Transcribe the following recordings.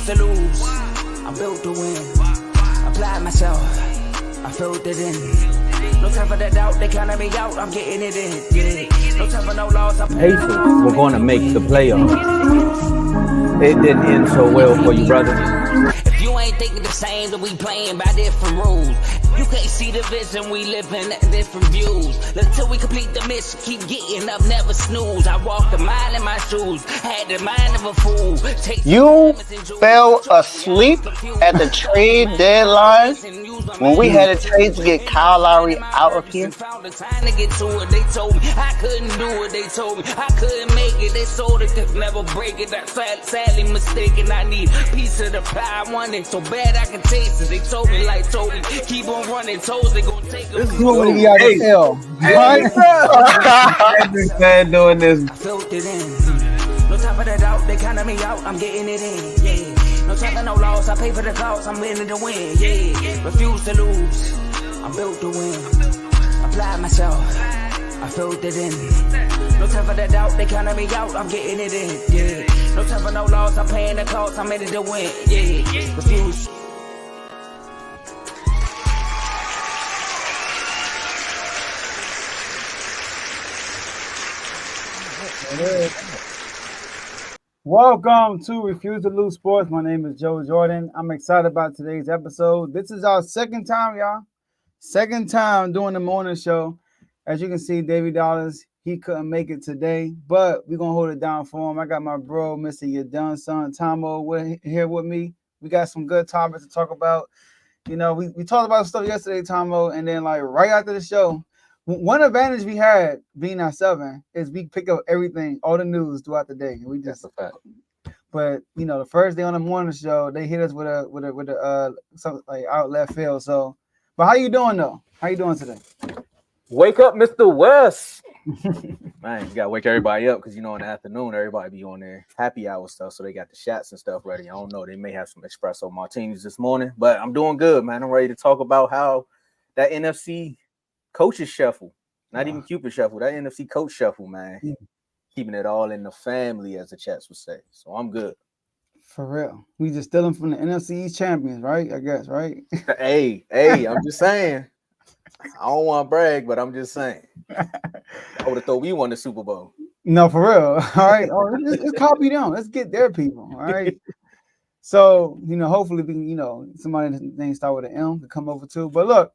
refuse to lose. I'm built to win. Apply myself. I filled it in. No time for the doubt. They counted me out. I'm getting it in. Yeah. No time for no loss. Pacers were going to make the playoffs. It didn't end so well for you, brother. If you ain't thinking the same, then we playing by different rules. You can't see the vision, we living at different views. Until we complete the mission, keep getting up, never snooze. I walked a mile in my shoes, had the mind of a fool. You fell asleep at the trade deadline when we had a trade to get Kyle Lowry out of here. They told me I couldn't do it. They told me I couldn't make it. They sold it, could never break it. That's sadly mistaken. I need a piece of the pie. I want it so bad I can taste it. They told me, keep on running. Toes they gonna take this is what we got to tell. I've been doing this. I felt it in. No time for the doubt. They counted me out. I'm getting it in. Yeah. No time for no loss. I pay for the cost. I'm winning to win. Yeah. Refuse to lose. I'm built to win. Apply myself. I filled it in. No time for the doubt. They counted me out. I'm getting it in. Yeah. No time for no loss. I'm paying the cost. I'm in it to win. Yeah. Refuse. Welcome to Refuse to Lose Sports. My name is Joe Jordan. I'm excited about today's episode. This is our second time, y'all. Second time doing the morning show. As you can see, Davey Dollars, he couldn't make it today, but we're going to hold it down for him. I got my bro, Mr. Your Done Son, Tomo, here with me. We got some good topics to talk about. You know, we talked about stuff yesterday, Tomo, and then right after the show, one advantage we had being at 7 is we pick up everything, all the news throughout the day. We just, but you know, the first day on the morning show, they hit us with a something like out left field. So, but how you doing though? How you doing today? Wake up, Mr. West. Man, you gotta wake everybody up because you know in the afternoon everybody be on their happy hour stuff, so they got the shots and stuff ready. I don't know, they may have some espresso martinis this morning, but I'm doing good, man. I'm ready to talk about how that NFC coaches shuffle, not even Cupid shuffle, that NFC coach shuffle, man. Yeah. Keeping it all in the family, as the chats would say. So I'm good. For real. We just stealing from the NFC East champions, right? I guess, right? Hey, I'm just saying. I don't want to brag, but I'm just saying. I would have thought we won the Super Bowl. No, for real. All right. Let's copy them. Let's get their people. All right. So, you know, hopefully we can, you know, somebody's name start with an M to come over too. But look,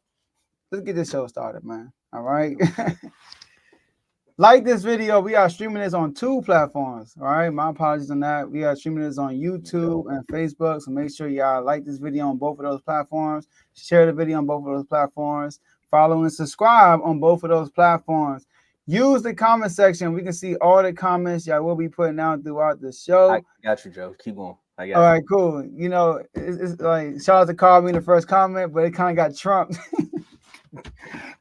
let's get this show started, man. All right. Like this video, we are streaming this on 2 platforms. All right. My apologies on that. We are streaming this on YouTube and Facebook. So make sure y'all like this video on both of those platforms. Share the video on both of those platforms. Follow and subscribe on both of those platforms. Use the comment section. We can see all the comments y'all will be putting out throughout the show. I got you, Joe. Keep going. All right, cool. You know, it's like shout out to Carl in the first comment, but it kind of got trumped.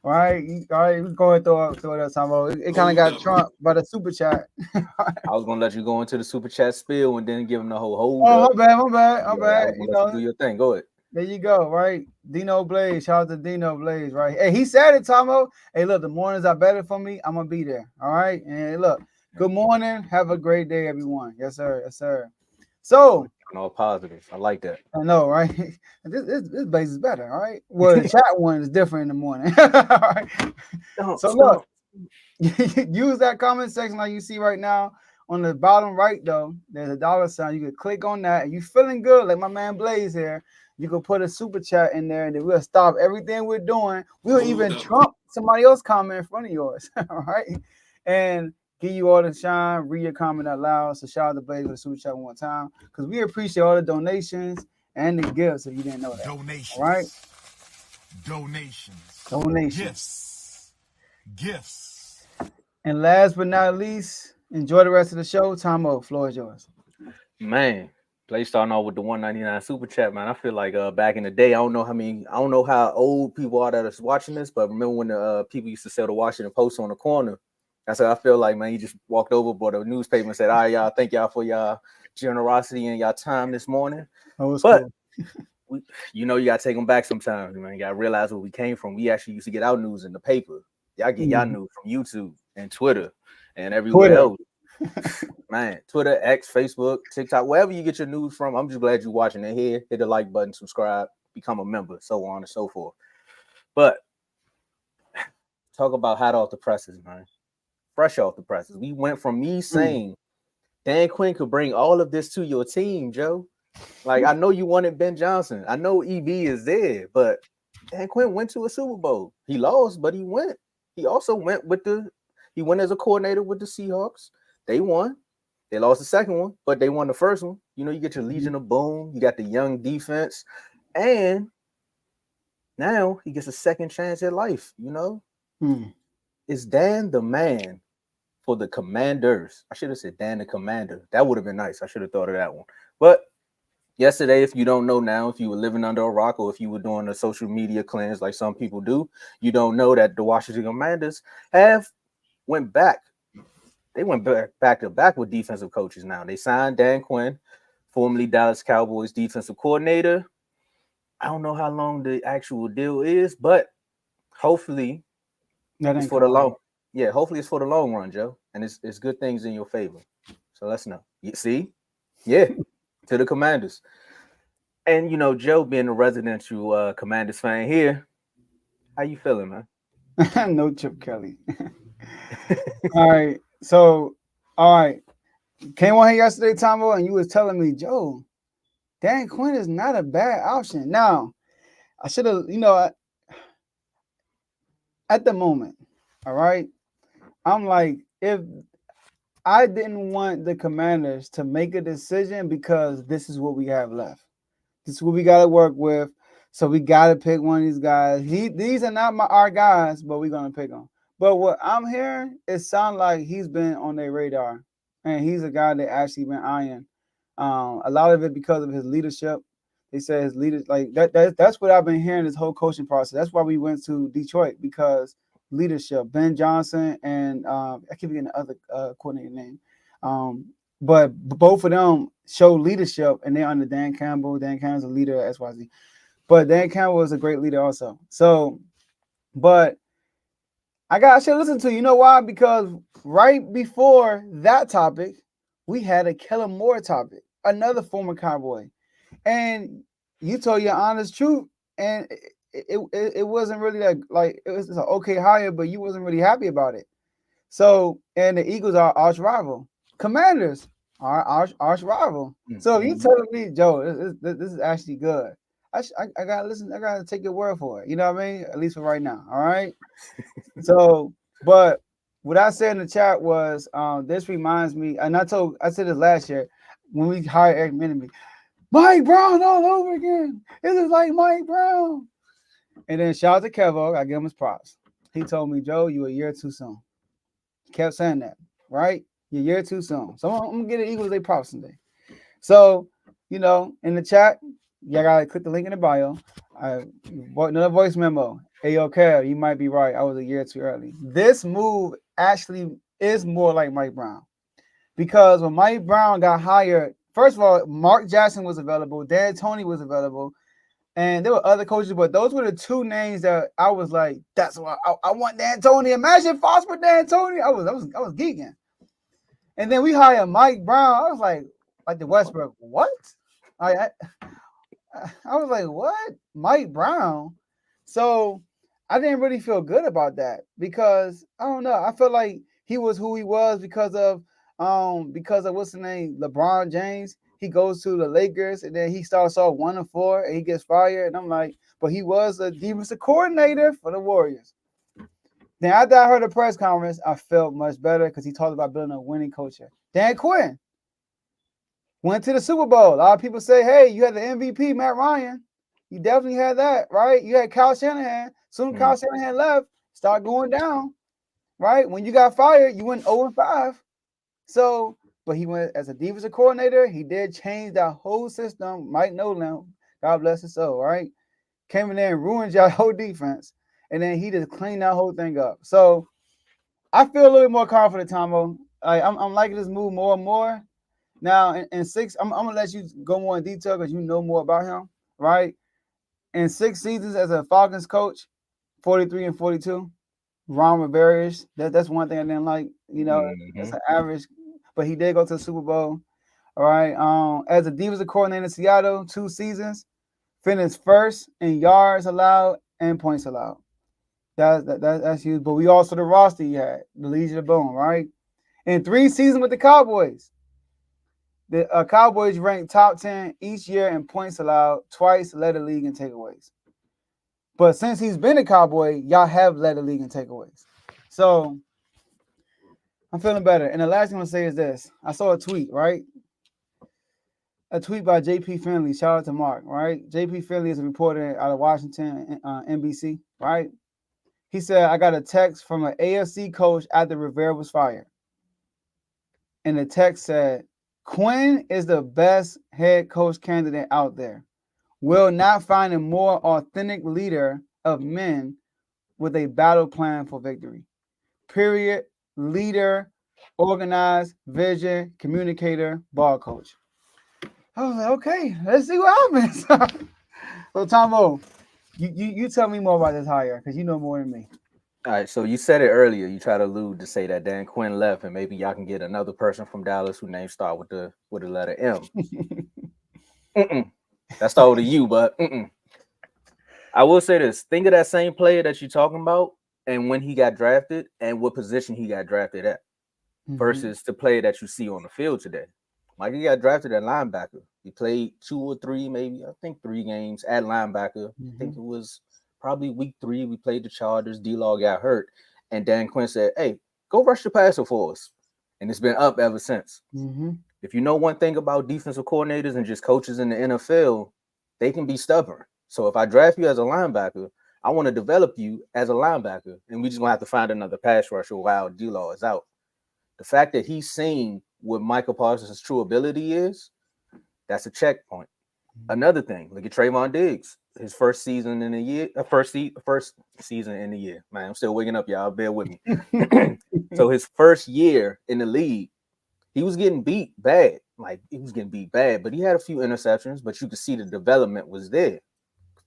All right, we're going through that time. It kind of got trumped by the super chat. I was gonna let you go into the super chat spiel and then give him the whole. Oh, my bad. You know, do your thing. Go ahead. There you go, right? Dino Blaze, shout out to Dino Blaze, right? Hey, he said it, Tomo. Hey, look, the mornings are better for me. I'm gonna be there. All right. And look, good morning. Have a great day, everyone. Yes, sir. Yes, sir. So all positive. I like that. I know, right? This base is better, all right? Well, the chat one is different in the morning. All right. So look, use that comment section like you see right now. On the bottom right, though, there's a $sign. You can click on that, and you feeling good, like my man Blaze here. You can put a super chat in there, and then we'll stop everything we're doing. We'll even trump somebody else's comment in front of yours, all right? And give you all the shine, read your comment out loud. So shout out to Blaze with the super chat one time, because we appreciate all the donations and the gifts if you didn't know that. Donations. All right? Donations. Gifts. And last but not least, enjoy the rest of the show. Tomo, floor is yours. Man, Play starting off with the 199 super chat, man. I feel like back in the day, I don't know how old people are that are watching this, but remember when the people used to sell the Washington Post on the corner? That's what I feel like, man. You just walked over, bought a newspaper and said, all right, y'all, thank y'all for y'all generosity and y'all time this morning. But you know, you got to take them back sometimes, man. You got to realize where we came from. We actually used to get our news in the paper. Y'all get y'all news from YouTube and Twitter and everywhere else. Man, Twitter, X, Facebook, TikTok, wherever you get your news from. I'm just glad you're watching it here. Hit the like button, subscribe, become a member, so on and so forth. But talk about hot off the presses, man. Fresh off the presses. We went from me saying Dan Quinn could bring all of this to your team, Joe. Like, I know you wanted Ben Johnson. I know EB is there, but Dan Quinn went to a Super Bowl. He lost, but he went. He also went he went as a coordinator with the Seahawks. They won. They lost the second one, but they won the first one. You know, you get your Legion of Boom. You got the young defense. And now he gets a second chance at life, you know? Is Dan the man for the Commanders? I should have said Dan the Commander. That would have been nice. I should have thought of that one. But yesterday, if you don't know now, if you were living under a rock or if you were doing a social media cleanse like some people do, you don't know that the Washington Commanders went back. They went back to back with defensive coaches now. They signed Dan Quinn, formerly Dallas Cowboys defensive coordinator. I don't know how long the actual deal is, but hopefully it's for the long. Yeah, hopefully it's for the long run, Joe. And it's good things in your favor. So let's know. You see? Yeah, to the Commanders. And, you know, Joe being a residential Commanders fan here, how you feeling, man? No Chip Kelly. All right. So, all right. Came on here yesterday, Tomo, and you was telling me, Joe, Dan Quinn is not a bad option. Now, I should have, you know, at the moment, all right, I'm like, if I didn't want the Commanders to make a decision because this is what we have left. This is what we got to work with. So we got to pick one of these guys. These are not our guys, but we're going to pick them. But what I'm hearing, it sounds like he's been on their radar. And he's a guy that actually been eyeing. A lot of it because of his leadership. They say his leaders, like that's what I've been hearing this whole coaching process. That's why we went to Detroit, because leadership. Ben Johnson and I keep forgetting the other coordinator name. But both of them show leadership, and they're under Dan Campbell. Dan Campbell's a leader at SYZ. But Dan Campbell is a great leader also. So, but I should listen to, you know why? Because right before that topic, we had a Kellen Moore topic, another former Cowboy. And you told your honest truth, and it wasn't really that, like, it was an okay hire, but you wasn't really happy about it. So, and the Eagles are arch rival. Commanders are arch rival. So you telling me, Joe, this is actually good. I gotta listen. I gotta take your word for it. You know what I mean? At least for right now. All right. So, but what I said in the chat was, this reminds me, and I said this last year when we hired Eric Minemy, Mike Brown all over again. It is like Mike Brown. And then shout out to Kevo. I give him his props. He told me, Joe, you a year too soon. He kept saying that, right? You're a year too soon. So I'm gonna get the Eagles their props today. So, you know, in the chat, y'all gotta click the link in the bio. Another voice memo. Hey, okay, you might be right. I was a year too early. This move actually is more like Mike Brown, because when Mike Brown got hired, first of all, Mark Jackson was available, Dan Toney was available, and there were other coaches, but those were the two names that I was like, that's why I want Dan Toney. Imagine Fox with Dan Toney. I was geeking. And then we hired Mike Brown. I was like the Westbrook, what? I was like, what? Mike Brown? So I didn't really feel good about that, because I don't know. I felt like he was who he was because of what's the name? LeBron James. He goes to the Lakers, and then he starts off 1-4 and he gets fired. And I'm like, but he was a defensive coordinator for the Warriors. Then after I heard the press conference, I felt much better, because he talked about building a winning culture. Dan Quinn went to the Super Bowl. A lot of people say, hey, you had the MVP, Matt Ryan. You definitely had that, right? You had Kyle Shanahan. Soon Kyle Shanahan left, start going down, right? When you got fired, you went 0-5. So, but he went as a defensive coordinator. He did change that whole system. Mike Nolan, God bless his soul, right? Came in there and ruined your whole defense. And then he just cleaned that whole thing up. So I feel a little bit more confident, Tomo. I'm liking this move more and more. Now, in 6, I'm going to let you go more in detail because you know more about him, right? In 6 seasons as a Falcons coach, 43-42, Ron Rivera. That's one thing I didn't like. You know, It's an average. but he did go to the Super Bowl. All right. As a defensive coordinator in Seattle, 2 seasons, finished first in yards allowed and points allowed. That's huge. But we also the roster he had, the Legion of Boom, right? In 3 seasons with the Cowboys, the Cowboys ranked top 10 each year in points allowed, twice led the league in takeaways. But since he's been a Cowboy, y'all have led the league in takeaways. So I'm feeling better. And the last thing I'm going to say is this. I saw a tweet, right? A tweet by J.P. Finley. Shout out to Mark, right? J.P. Finley is a reporter out of Washington, NBC, right? He said, I got a text from an AFC coach after Rivera was fired. And the text said, Quinn is the best head coach candidate out there. Will not find a more authentic leader of men with a battle plan for victory. Period. Leader, organized, vision, communicator, ball coach. I was like, okay, let's see what happens. So, Tomo, you tell me more about this hire because you know more than me. All right, so you said it earlier. You try to allude to say that Dan Quinn left, and maybe y'all can get another person from Dallas whose name start with the letter M. That started with a U, but I will say this: think of that same player that you're talking about, and when he got drafted, and what position he got drafted at, versus the player that you see on the field today. Like he got drafted at linebacker. He played 2 or 3, maybe I think 3 games at linebacker. I think it was probably week 3. We played the Chargers. D-Law got hurt, and Dan Quinn said, "Hey, go rush the passer for us," and it's been up ever since. If you know one thing about defensive coordinators and just coaches in the NFL, they can be stubborn. So if I draft you as a linebacker, I want to develop you as a linebacker, and we just gonna have to find another pass rusher while D-Law is out. The fact that he's seen what Michael Parsons' true ability is, that's a checkpoint. Another thing, look at Trayvon Diggs. His first season in the year, first season in the year. Man, I'm still waking up, y'all. Bear with me. So his first year in the league, he was getting beat bad. Like he was getting beat bad, but he had a few interceptions, but you could see the development was there.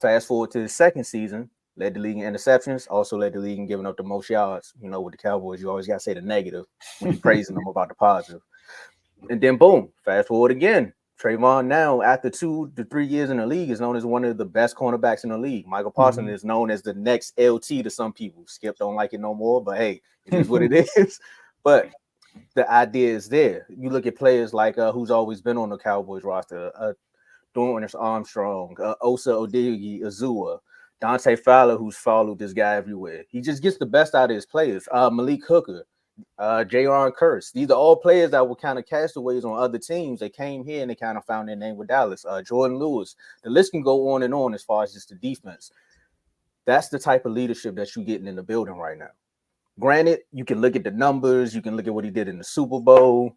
Fast forward to his second season, led the league in interceptions, also led the league in giving up the most yards. You know, with the Cowboys, you always got to say the negative when you're praising them about the positive. And then boom, fast forward again. Trayvon now, after 2 to 3 years in the league, is known as one of the best cornerbacks in the league. Michael Parsons is known as the next LT to some people. Skip don't like it no more, but hey, it is what it is. But the idea is there. You look at players like who's always been on the Cowboys roster, Dorrance Armstrong, Osa Odighi, Azua, Dante Fowler, who's followed this guy everywhere. He just gets the best out of his players. Malik Hooker, J.R. Curse. These are all players that were kind of castaways on other teams. They came here and they kind of found their name with Dallas. Jordan Lewis. The list can go on and on as far as just the defense. That's the type of leadership that you're getting in the building right now. Granted, you can look at the numbers. You can look at what he did in the Super Bowl.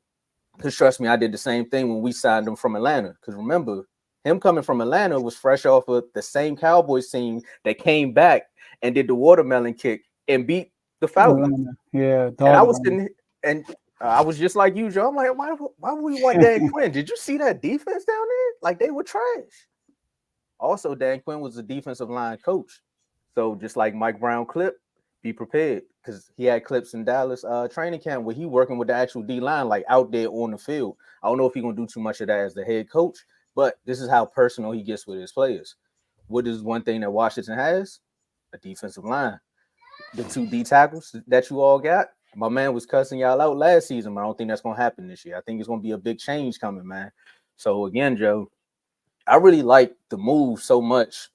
Because trust me, I did the same thing when we signed him from Atlanta. Because remember, him coming from Atlanta was fresh off of the same Cowboys team that came back and did the watermelon kick and beat the Falcons. Yeah, and I was sitting and I was just like you, Joe. I'm like, why would we want Dan Quinn? Did you see that defense down there? Like they were trash. Also, Dan Quinn was a defensive line coach. So just like Mike Brown clip, be prepared because he had clips in Dallas training camp where he working with the actual D-line, like out there on the field. I don't know if he's going to do too much of that as the head coach, but this is how personal he gets with his players. What is one thing that Washington has? A defensive line. The 2 D tackles that you all got, my man was cussing y'all out last season, but I don't think that's going to happen this year. I think it's going to be a big change coming, man. So again, Joe, I really like the move so much.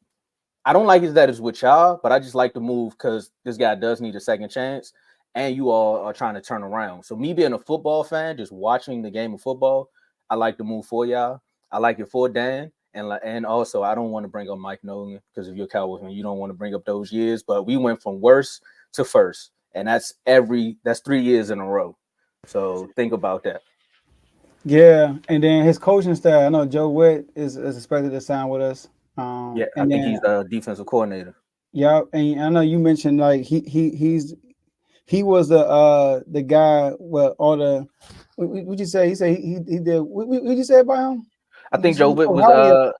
I don't like it that it's with y'all, but I just like the move because this guy does need a second chance, and you all are trying to turn around. So me being a football fan, just watching the game of football, I like the move for y'all. I like it for Dan. And also, I don't want to bring up Mike Nolan because if you're a Cowboys fan, you don't want to bring up those years. But we went from worst to first, and that's 3 years in a row. So think about that. Yeah, and then his coaching staff. I know Joe Witt is expected to sign with us. I think he's a defensive coordinator. Yeah, and I know you mentioned like he was the guy with all the. What you say? He said he did. What you say about him? I think Joe Witt was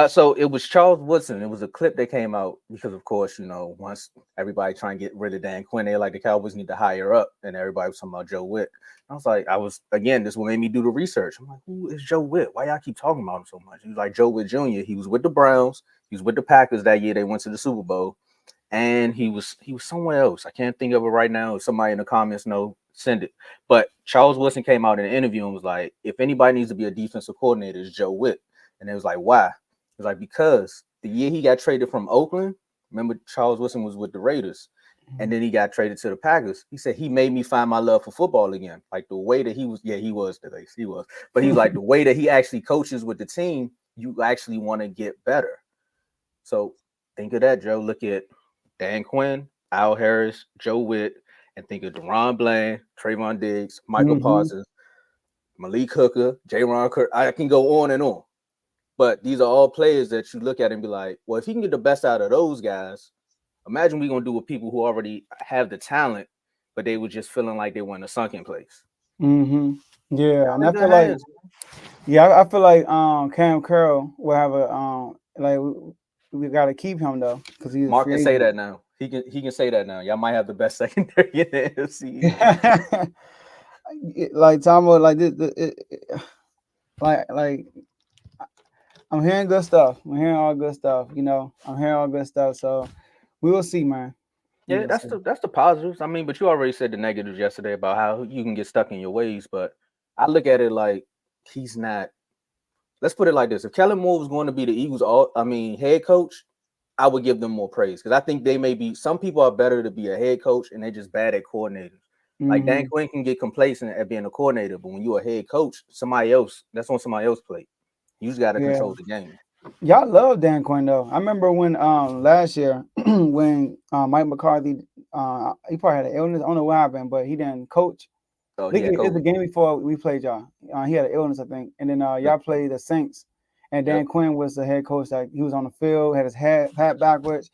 So it was Charles Woodson. It was a clip that came out because, of course, once everybody trying to get rid of Dan Quinn, they like the Cowboys need to hire up, and everybody was talking about Joe Witt. This what made me do the research. I'm like, who is Joe Witt? Why y'all keep talking about him so much? He was like Joe Witt Jr. He was with the Browns. He was with the Packers that year. They went to the Super Bowl, and he was somewhere else. I can't think of it right now. If somebody in the comments know, send it. But Charles Woodson came out in an interview and was like, if anybody needs to be a defensive coordinator, it's Joe Witt. And it was like, why? It was like, because the year he got traded from Oakland, remember Charles Woodson was with the Raiders, and then he got traded to the Packers. He said he made me find my love for football again. Like the way that he was, he was. But he's like, the way that he actually coaches with the team, you actually want to get better. So think of that, Joe. Look at Dan Quinn, Al Harris, Joe Witt, and think of Deron Bland, Trayvon Diggs, Michael Parsons, Malik Hooker, J-Ron Kirk. I can go on and on. But these are all players that you look at and be like, well, if he can get the best out of those guys, imagine we're going to do with people who already have the talent, but they were just feeling like they were in a sunken place. Yeah, and I feel like, I feel like Cam Curl will have a we got to keep him though because he's Mark can say that now. He can say that now. Y'all might have the best secondary in the NFC. Like Tomo, like I'm hearing good stuff. I'm hearing all good stuff. I'm hearing all good stuff. So we will see, man. Yeah, that's the positives. I mean, but you already said the negatives yesterday about how you can get stuck in your ways. But I look at it like he's not. Let's put it like this: if Kellen Moore was going to be the Eagles, head coach, I would give them more praise because I think they may be. Some people are better to be a head coach, and they're just bad at coordinators. Like Dan Quinn can get complacent at being a coordinator, but when you're a head coach, that's on somebody else's plate. You just got to control the game. Y'all love Dan Quinn though. I remember when last year when Mike McCarthy he probably had an illness. I don't know what happened, but he didn't coach. Oh, it's the game before we played y'all. He had an illness, I think, and then y'all played the Saints, and Dan Quinn was the head coach. Like he was on the field, had his hat backwards,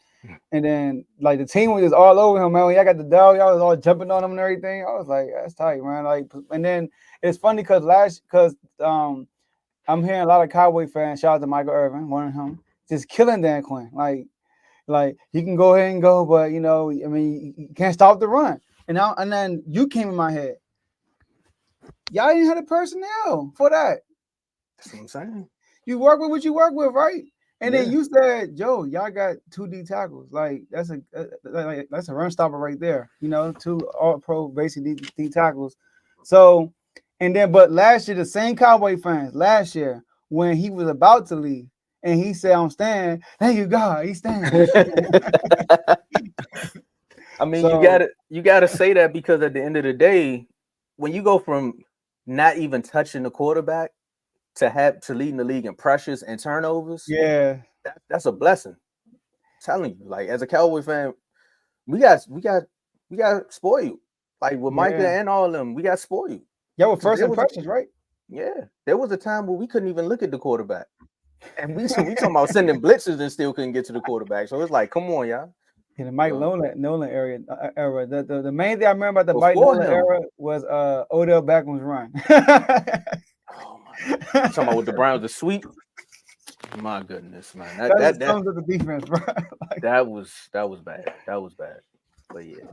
and then like the team was just all over him, man. When y'all got the dog, y'all was all jumping on him and everything. I was like, that's tight, man. Like, and then it's funny because I'm hearing a lot of Cowboy fans, shout out to Michael Irvin, one of them, just killing Dan Quinn. Like he can go ahead and go, but you can't stop the run. And then you came in my head. Y'all didn't have the personnel for that. That's what I'm saying. You work with what you work with, right? And then you said, Joe, y'all got 2 D tackles. Like that's a run stopper right there. 2 all-pro basic D tackles. So. And then, but last year, the same Cowboy fans, when he was about to leave, and he said, I'm staying. Thank you, God. He's staying. I mean, you gotta say that because at the end of the day, when you go from not even touching the quarterback to leading the league in pressures and turnovers, that's a blessing. I'm telling you, like as a Cowboy fan, we got spoiled. Like with Micah and all of them, we got spoiled. Yeah, well, first impressions, right? Yeah, there was a time where we couldn't even look at the quarterback, and we talking about sending blitzes and still couldn't get to the quarterback. So it's like, come on, y'all. In the Mike Nolan era. The main thing I remember about the Mike Nolan era was Odell Beckham's run. Oh my God. Talking about with the Browns, the sweep. My goodness, man, that sums up the defense, bro. that was bad. That was bad. But yeah,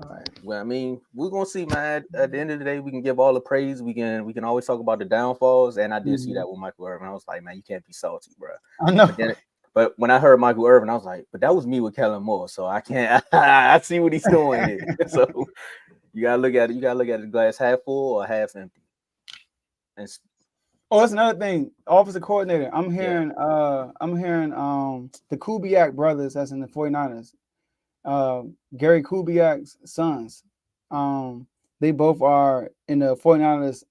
well, I mean, we're gonna see, man. At the end of the day, we can give all the praise. We can always talk about the downfalls, and I did see that with Michael Irvin. I was like, man, you can't be salty, bro. I know. But when I heard Michael Irvin, I was like, but that was me with Kellen Moore, so I can't. I see what he's doing here. So you gotta look at it. You gotta look at the glass half full or half empty. And that's another thing. Offensive coordinator. I'm hearing the Kubiak brothers that's in the 49ers. Gary Kubiak's sons. They both are in the 49ers.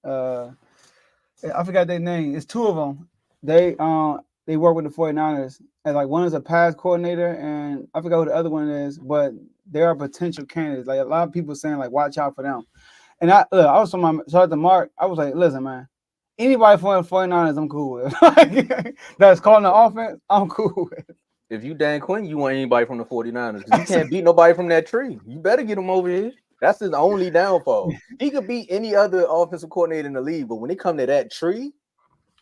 I forgot their name. It's 2 of them. They work with the 49ers. And like one is a pass coordinator, and I forgot who the other one is, but they are potential candidates. Like a lot of people saying, like, watch out for them. And I was on my shout out to Mark. I was like, listen, man, anybody for the 49ers, I'm cool with. That's calling the offense, I'm cool with. If you Dan Quinn, you want anybody from the 49ers. You can't beat nobody from that tree. You better get him over here. That's his only downfall. He could beat any other offensive coordinator in the league, but when it comes to that tree,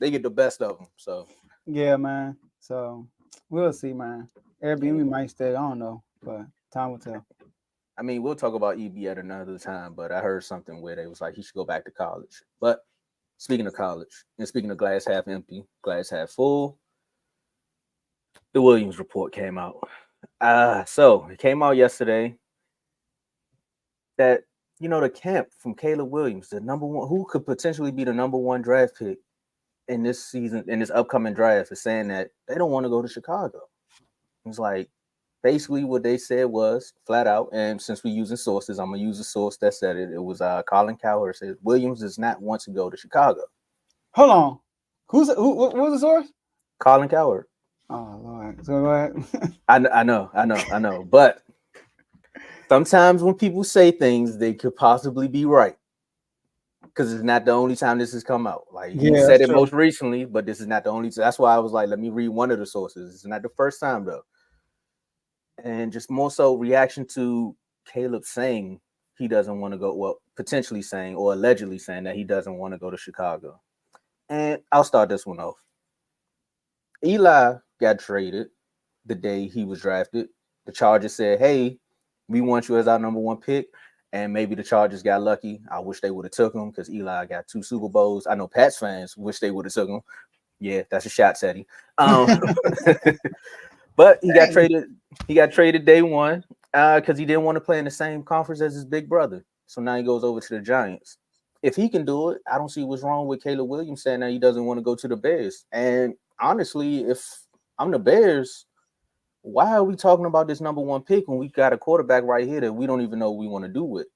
they get the best of them. So yeah, man. So We'll see, man. Airbnb might stay. I don't know, but time will tell. I mean, we'll talk about EB at another time, but I heard something where they was like he should go back to college. But speaking of college, and speaking of glass half empty, glass half full, the Williams report came out. So it came out yesterday that the camp from Caleb Williams, the number one, who could potentially be the number one draft pick in this season, in this upcoming draft, is saying that they don't want to go to Chicago. It's like basically what they said was flat out, and since we're using sources, I'm gonna use a source that said it. It was Colin Cowherd said Williams does not want to go to Chicago. Hold on, what was the source? Colin Cowherd. Oh Lord, so go ahead. I know, but sometimes when people say things, they could possibly be right. Because it's not the only time this has come out. Like he said it most recently, but this is not the only time. That's why I was like, let me read one of the sources. It's not the first time though. And just more so reaction to Caleb saying he doesn't want to go, well, potentially saying or allegedly saying that he doesn't want to go to Chicago. And I'll start this one off. Eli got traded the day he was drafted. The Chargers said, hey, we want you as our number one pick. And maybe the Chargers got lucky. I wish they would have took him because Eli got 2 Super Bowls. I know Pats fans wish they would have took him. Yeah, that's a shot, Seti. But he got traded. He got traded day one because he didn't want to play in the same conference as his big brother. So now he goes over to the Giants. If he can do it, I don't see what's wrong with Caleb Williams saying that he doesn't want to go to the Bears. And honestly, if I'm the Bears, why are we talking about this number one pick when we got a quarterback right here that we don't even know what we want to do with?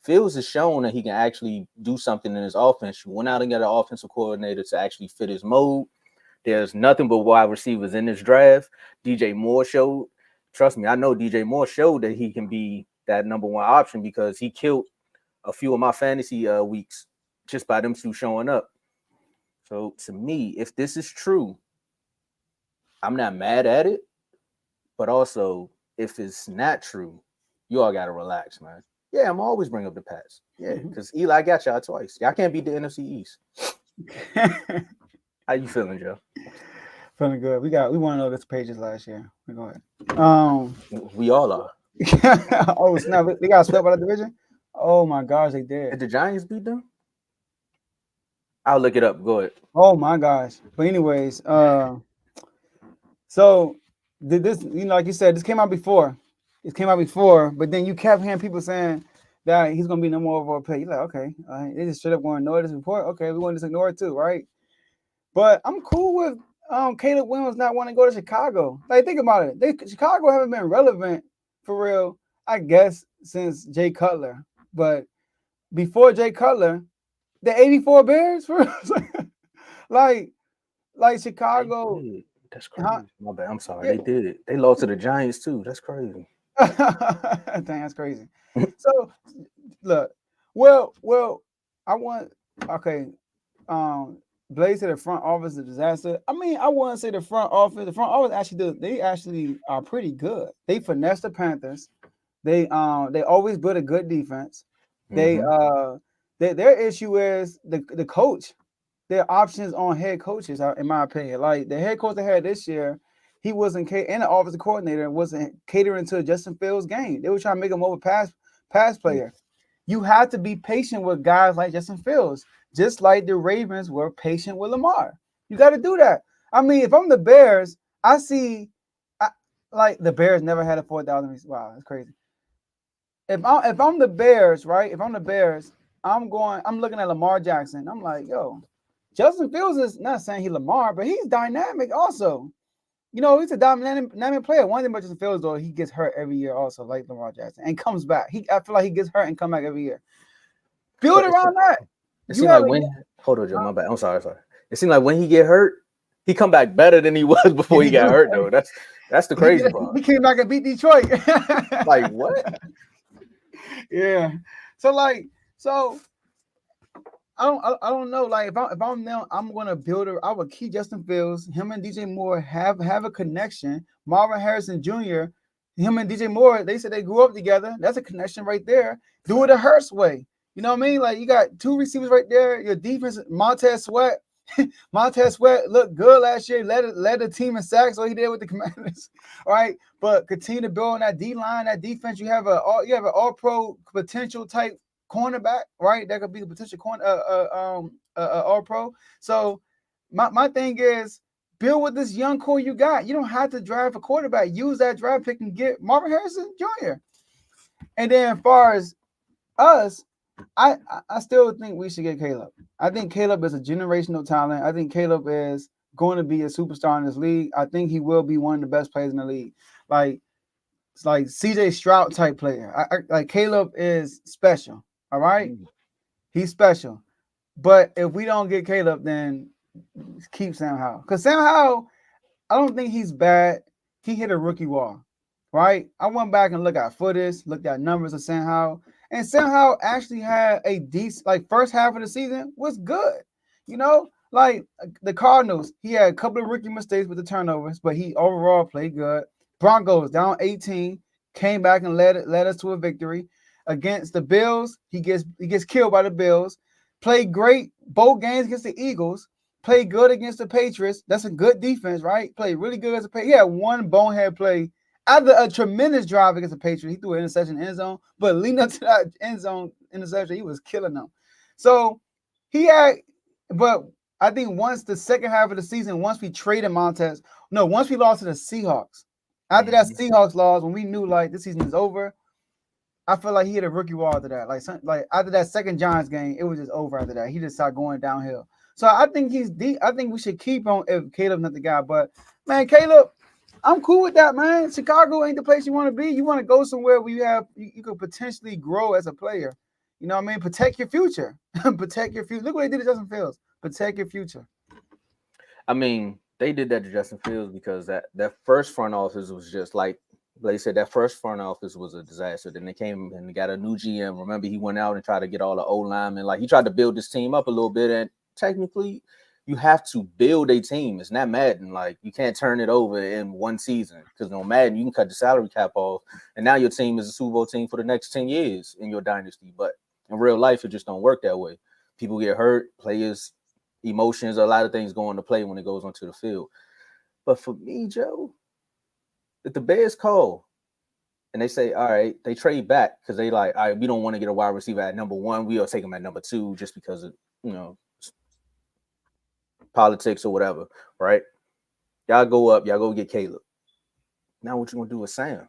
Fields has shown that he can actually do something in his offense. He went out and got an offensive coordinator to actually fit his mode. There's nothing but wide receivers in this draft. DJ Moore showed, trust me, I know DJ Moore showed that he can be that number one option because he killed a few of my fantasy weeks just by them two showing up. So to me, if this is true, I'm not mad at it. But also, if it's not true, you all got to relax, man. Yeah, I'm always bring up the Pats. Yeah, because Eli got y'all twice. Y'all can't beat the NFC East. How you feeling, Joe? Feeling good. We won all these pages last year. We go ahead. We all are. Oh snap! They got swept by the division. Oh my gosh, they did. Did the Giants beat them? I'll look it up. Go ahead. Oh my gosh. But anyways, so did this? Like you said, this came out before. It came out before, but then you kept hearing people saying that he's gonna be no more overall pay. You're like, okay, all right. They just straight up going to ignore this report. Okay, we want to just ignore it too, right? But I'm cool with Caleb Williams not wanting to go to Chicago. Like, think about it. Chicago haven't been relevant for real, I guess, since Jay Cutler. But before Jay Cutler, the 84 Bears, for real. like Chicago. That's crazy. My bad. I'm sorry. Yeah. They did it. They lost to the Giants too. That's crazy. Dang, that's crazy. So look, well, I want Blaze said the front office is a disaster. I mean, I wouldn't say the front office. The front office they actually are pretty good. They finesse the Panthers. They always build a good defense. Mm-hmm. Their issue is the coach. Their options on head coaches, in my opinion. Like the head coach they had this year, he wasn't and the offensive coordinator wasn't catering to Justin Fields' game. They were trying to make him over pass player. You have to be patient with guys like Justin Fields, just like the Ravens were patient with Lamar. You got to do that. I mean, if I'm the Bears, like the Bears never had a 4,000. Wow, that's crazy. If I'm the Bears, right? If I'm the Bears, I'm looking at Lamar Jackson. I'm like, yo, Justin Fields is not saying he's Lamar, but he's dynamic also. He's a dynamic player. One thing about Justin Fields, though, he gets hurt every year also, like Lamar Jackson, and comes back. I feel like he gets hurt and come back every year. Build around that. It seemed like hold on, Joe, my bad. I'm sorry. It seemed like when he get hurt, he come back better than he was before he got hurt, though. That's the crazy part. He came back and beat Detroit. Like what? Yeah. So I don't know. Like if I'm now, I'm gonna I would keep Justin Fields. Him and DJ Moore have a connection. Marvin Harrison Jr. Him and DJ Moore, they said they grew up together. That's a connection right there. Do it a Hurst way. You know what I mean? Like you got 2 receivers right there. Your defense, Montez Sweat. Montez Sweat looked good last year. Led the team in sacks, so he did with the Commanders. All right, but continue to build on that D line, that defense. You have an all pro potential type cornerback, right? That could be the potential all pro. So my thing is build with this young core you got. You don't have to draft a quarterback. Use that draft pick and get Marvin Harrison Jr. And then as far as us, I still think we should get Caleb. I think Caleb is a generational talent. I think Caleb is going to be a superstar in this league. I think he will be one of the best players in the league. It's like CJ Stroud type player. Like Caleb is special. All right, he's special. But if we don't get Caleb, then keep Sam Howell. Because Sam Howell, I don't think he's bad. He hit a rookie wall, right? I went back and looked at footage, looked at numbers of Sam Howell. And Sam Howell actually had a decent, like, first half of the season was good. You know, like the Cardinals, he had a couple of rookie mistakes with the turnovers, but he overall played good. Broncos down 18, came back and led us to a victory. Against the Bills, he gets killed by the Bills. Played great both games against the Eagles. Played good against the Patriots. That's a good defense, right? Played really good as a Patriot. He had one bonehead play. After a tremendous drive against the Patriots, he threw an interception in the end zone, but leading up to that end zone interception, he was killing them. So but I think once the second half of the season, once we lost to the Seahawks, after that Seahawks loss, when we knew like this season is over, I feel like he hit a rookie wall after that. Like after that second Giants game, it was just over after that. He just started going downhill. So I think he's deep. I think we should keep on if Caleb's not the guy. But man, Caleb, I'm cool with that, man. Chicago ain't the place you want to be. You want to go somewhere where you could potentially grow as a player. You know what I mean? Protect your future. Protect your future. Look what they did to Justin Fields. Protect your future. I mean, they did that to Justin Fields because that first front office was just like they said, that first front office was a disaster. Then they came and they got a new GM. Remember, he went out and tried to get all the old linemen. Like, he tried to build this team up a little bit. And technically, you have to build a team. It's not Madden. Like, you can't turn it over in one season because on Madden, you can cut the salary cap off. And now your team is a Super Bowl team for the next 10 years in your dynasty. But in real life, it just don't work that way. People get hurt, players, emotions, a lot of things go into play when it goes onto the field. But for me, Joe, if the Bears call and they say, all right, they trade back because they like, all right, we don't want to get a wide receiver at number 1. We'll take him at number 2 just because of, politics or whatever, right? Y'all go up, y'all go get Caleb. Now what you gonna do with Sam?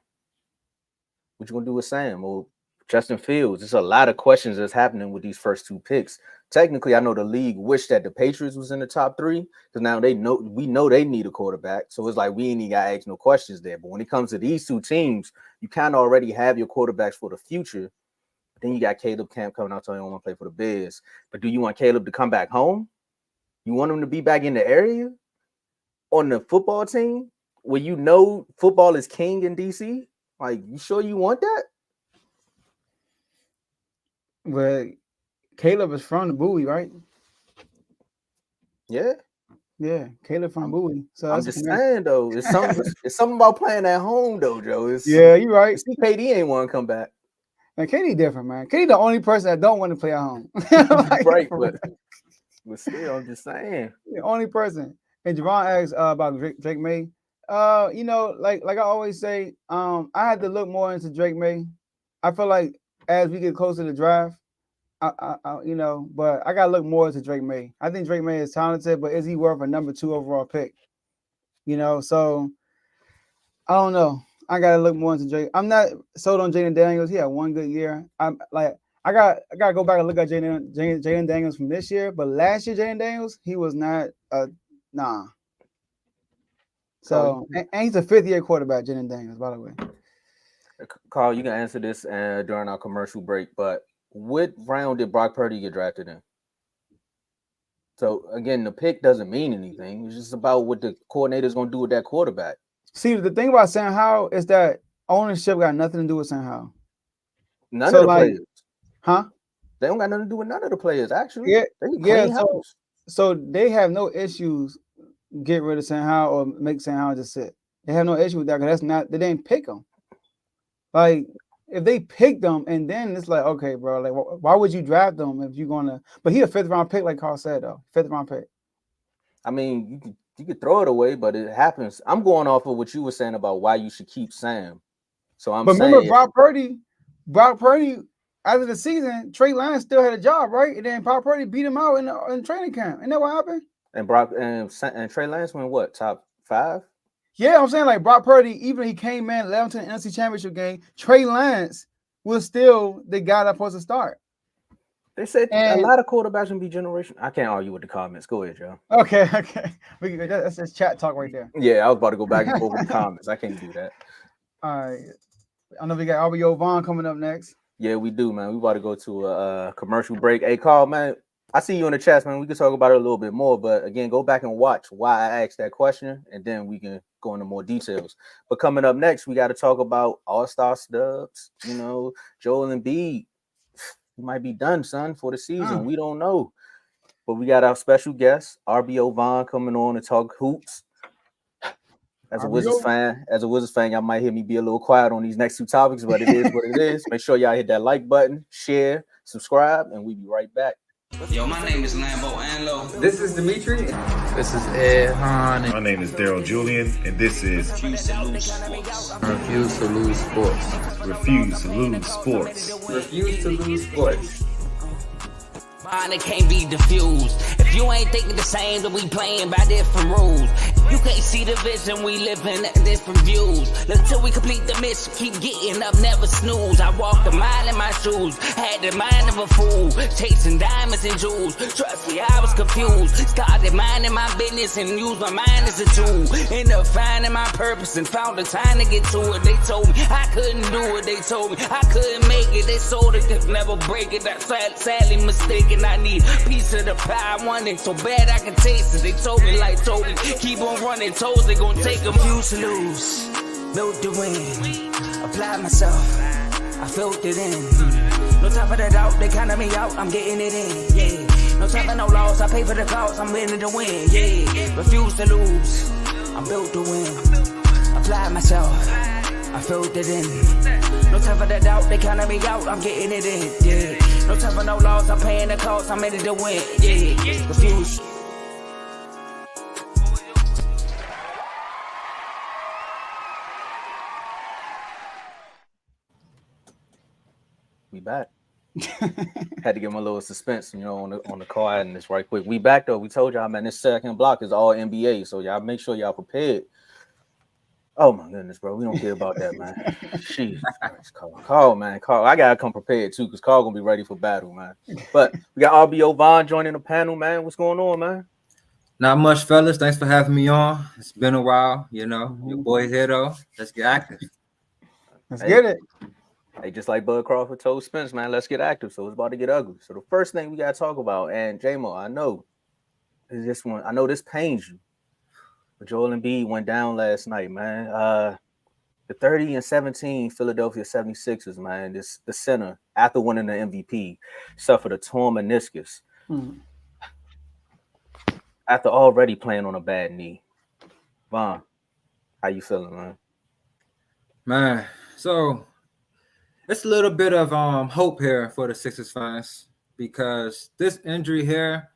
What you gonna do with Sam or Justin Fields? There's a lot of questions that's happening with these first 2 picks. Technically, I know the league wished that the Patriots was in the top 3 because now we know they need a quarterback. So it's like we ain't even got to ask no questions there. But when it comes to these 2 teams, you kind of already have your quarterbacks for the future. But then you got Caleb Camp coming out telling you I want to play for the Bears. But do you want Caleb to come back home? You want him to be back in the area on the football team where you know football is king in DC? Like, you sure you want that? But Caleb is from the Bowie, right? Yeah. Yeah, Caleb from Bowie. So I'm just saying, though, it's something about playing at home, though, Joe. Yeah, you're right. KD ain't want to come back. Man, KD different, man. KD the only person that don't want to play at home. Right, but still, I'm just saying. The only person. And Javon asked about Drake May. Like I always say, I had to look more into Drake May. I feel like as we get closer to the draft, but I gotta look more into Drake May. I think Drake May is talented, but is he worth a number 2 overall pick? So I don't know. I gotta look more into Drake. I'm not sold on Jaden Daniels. He had one good year. I gotta go back and look at Jaden Daniels from this year, but last year Jaden Daniels, he was not nah. So and he's a 5th-year quarterback, Jaden Daniels, by the way. Carl, you can answer this during our commercial break, but what round did Brock Purdy get drafted in? So again, the pick doesn't mean anything. It's just about what the coordinator is going to do with that quarterback. See, the thing about Sam Howell is that ownership got nothing to do with Sam Howell. None of the players. Huh? They don't got nothing to do with none of the players, actually. Yeah. So they have no issues get rid of Sam Howell or make Sam Howell just sit. They have no issue with that because they didn't pick him. Like, if they picked them and then it's like, okay, bro, like, why would you draft them if you're gonna? But he a 5th round pick, like Carl said, though, 5th round pick. I mean, you could throw it away, but it happens. I'm going off of what you were saying about why you should keep Sam. So I'm But saying, remember, Brock Purdy, after the season, Trey Lance still had a job, right? And then Brock Purdy beat him out in training camp. Isn't that what happened? and Trey Lance went what, top 5? Yeah, I'm saying like Brock Purdy, even if he came in, led him to the NFC Championship game, Trey Lance was still the guy that's supposed to start. They said a lot of quarterbacks can be generational. I can't argue with the comments. Go ahead, Joe. Okay. That's just chat talk right there. Yeah, I was about to go back and forth with the comments. I can't do that. All right. I know we got RBO Vaughn coming up next. Yeah, we do, man. We about to go to a commercial break. Hey, Carl, man, I see you in the chat, man. We can talk about it a little bit more, but again, go back and watch why I asked that question, and then we can go into more details. But coming up next, we got to talk about All-Star Snubs. You know, Joel Embiid. He might be done, son, for the season. We don't know. But we got our special guest, RBO Vaughn, coming on to talk hoops. As a Wizards fan, y'all might hear me be a little quiet on these next 2 topics, but it is what it is. Make sure y'all hit that like button, share, subscribe, and we'll be right back. Yo, my name is Lambo Anlo. This is Dimitri. This is Ed Hahn. My name is Daryl Julian, and this is Refuse to Lose Sports. Refuse to Lose Sports. Refuse to Lose Sports. Mine, it can't be diffused. If you ain't thinking the same, then we playing by different rules. You can't see the vision, we living at different views. Until we complete the mission, keep getting up, never snooze. I walked a mile in my shoes, had the mind of a fool, chasing diamonds and jewels. Trust me, I was confused. Started minding my business and used my mind as a tool. Ended up finding my purpose and found the time to get to it. They told me I couldn't do it. They told me I couldn't make it. They sold it, could never break it. That's sadly mistaken. I need a piece of the pie. I want it so bad I can taste it. They told me like Toby, keep on running toes, they gon' take them. Refuse to lose, built to win. Apply myself, I felt it in. No time for the doubt, they counted me out, I'm getting it in, yeah. No time for no loss, I pay for the cost, I'm winning to win, yeah. Refuse to lose, I'm built to win. Apply myself, I felt it in. No time for the doubt, they counted me out, I'm getting it in, yeah. No time for no loss, I'm paying the cost, I'm in it to win, yeah. Refuse. We back. Had to give him a little suspense, you know, on the call and this right quick. We back though. We told y'all, man, this second block is all NBA, so y'all make sure y'all prepared. Oh my goodness, bro, we don't care about that, man. Jesus Christ, Carl, man, Carl, I gotta come prepared too, because Carl gonna be ready for battle, man. But we got RBO Vaughn joining the panel, man. What's going on, man? Not much, fellas. Thanks for having me on. It's been a while, you know. Your boy here though. Let's get active. Let's get it. Hey, just like Bud Crawford told Spence, man, let's get active. So it's about to get ugly. So the first thing we gotta talk about, and J-Mo, I know is this one. I know this pains you, but Joel Embiid went down last night, man. The 30-17 Philadelphia 76ers, man, the center, after winning the MVP, suffered a torn meniscus. After already playing on a bad knee. Vaughn, how you feeling, man? Man, so it's a little bit of hope here for the Sixers fans, because this injury here,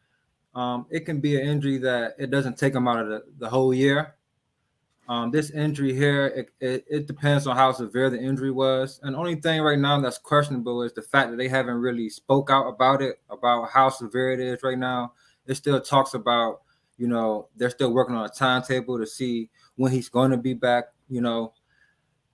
it can be an injury that it doesn't take them out of the whole year. This injury here, it depends on how severe the injury was. And the only thing right now that's questionable is the fact that they haven't really spoke out about it, about how severe it is right now. It still talks about, you know, they're still working on a timetable to see when he's going to be back. You know,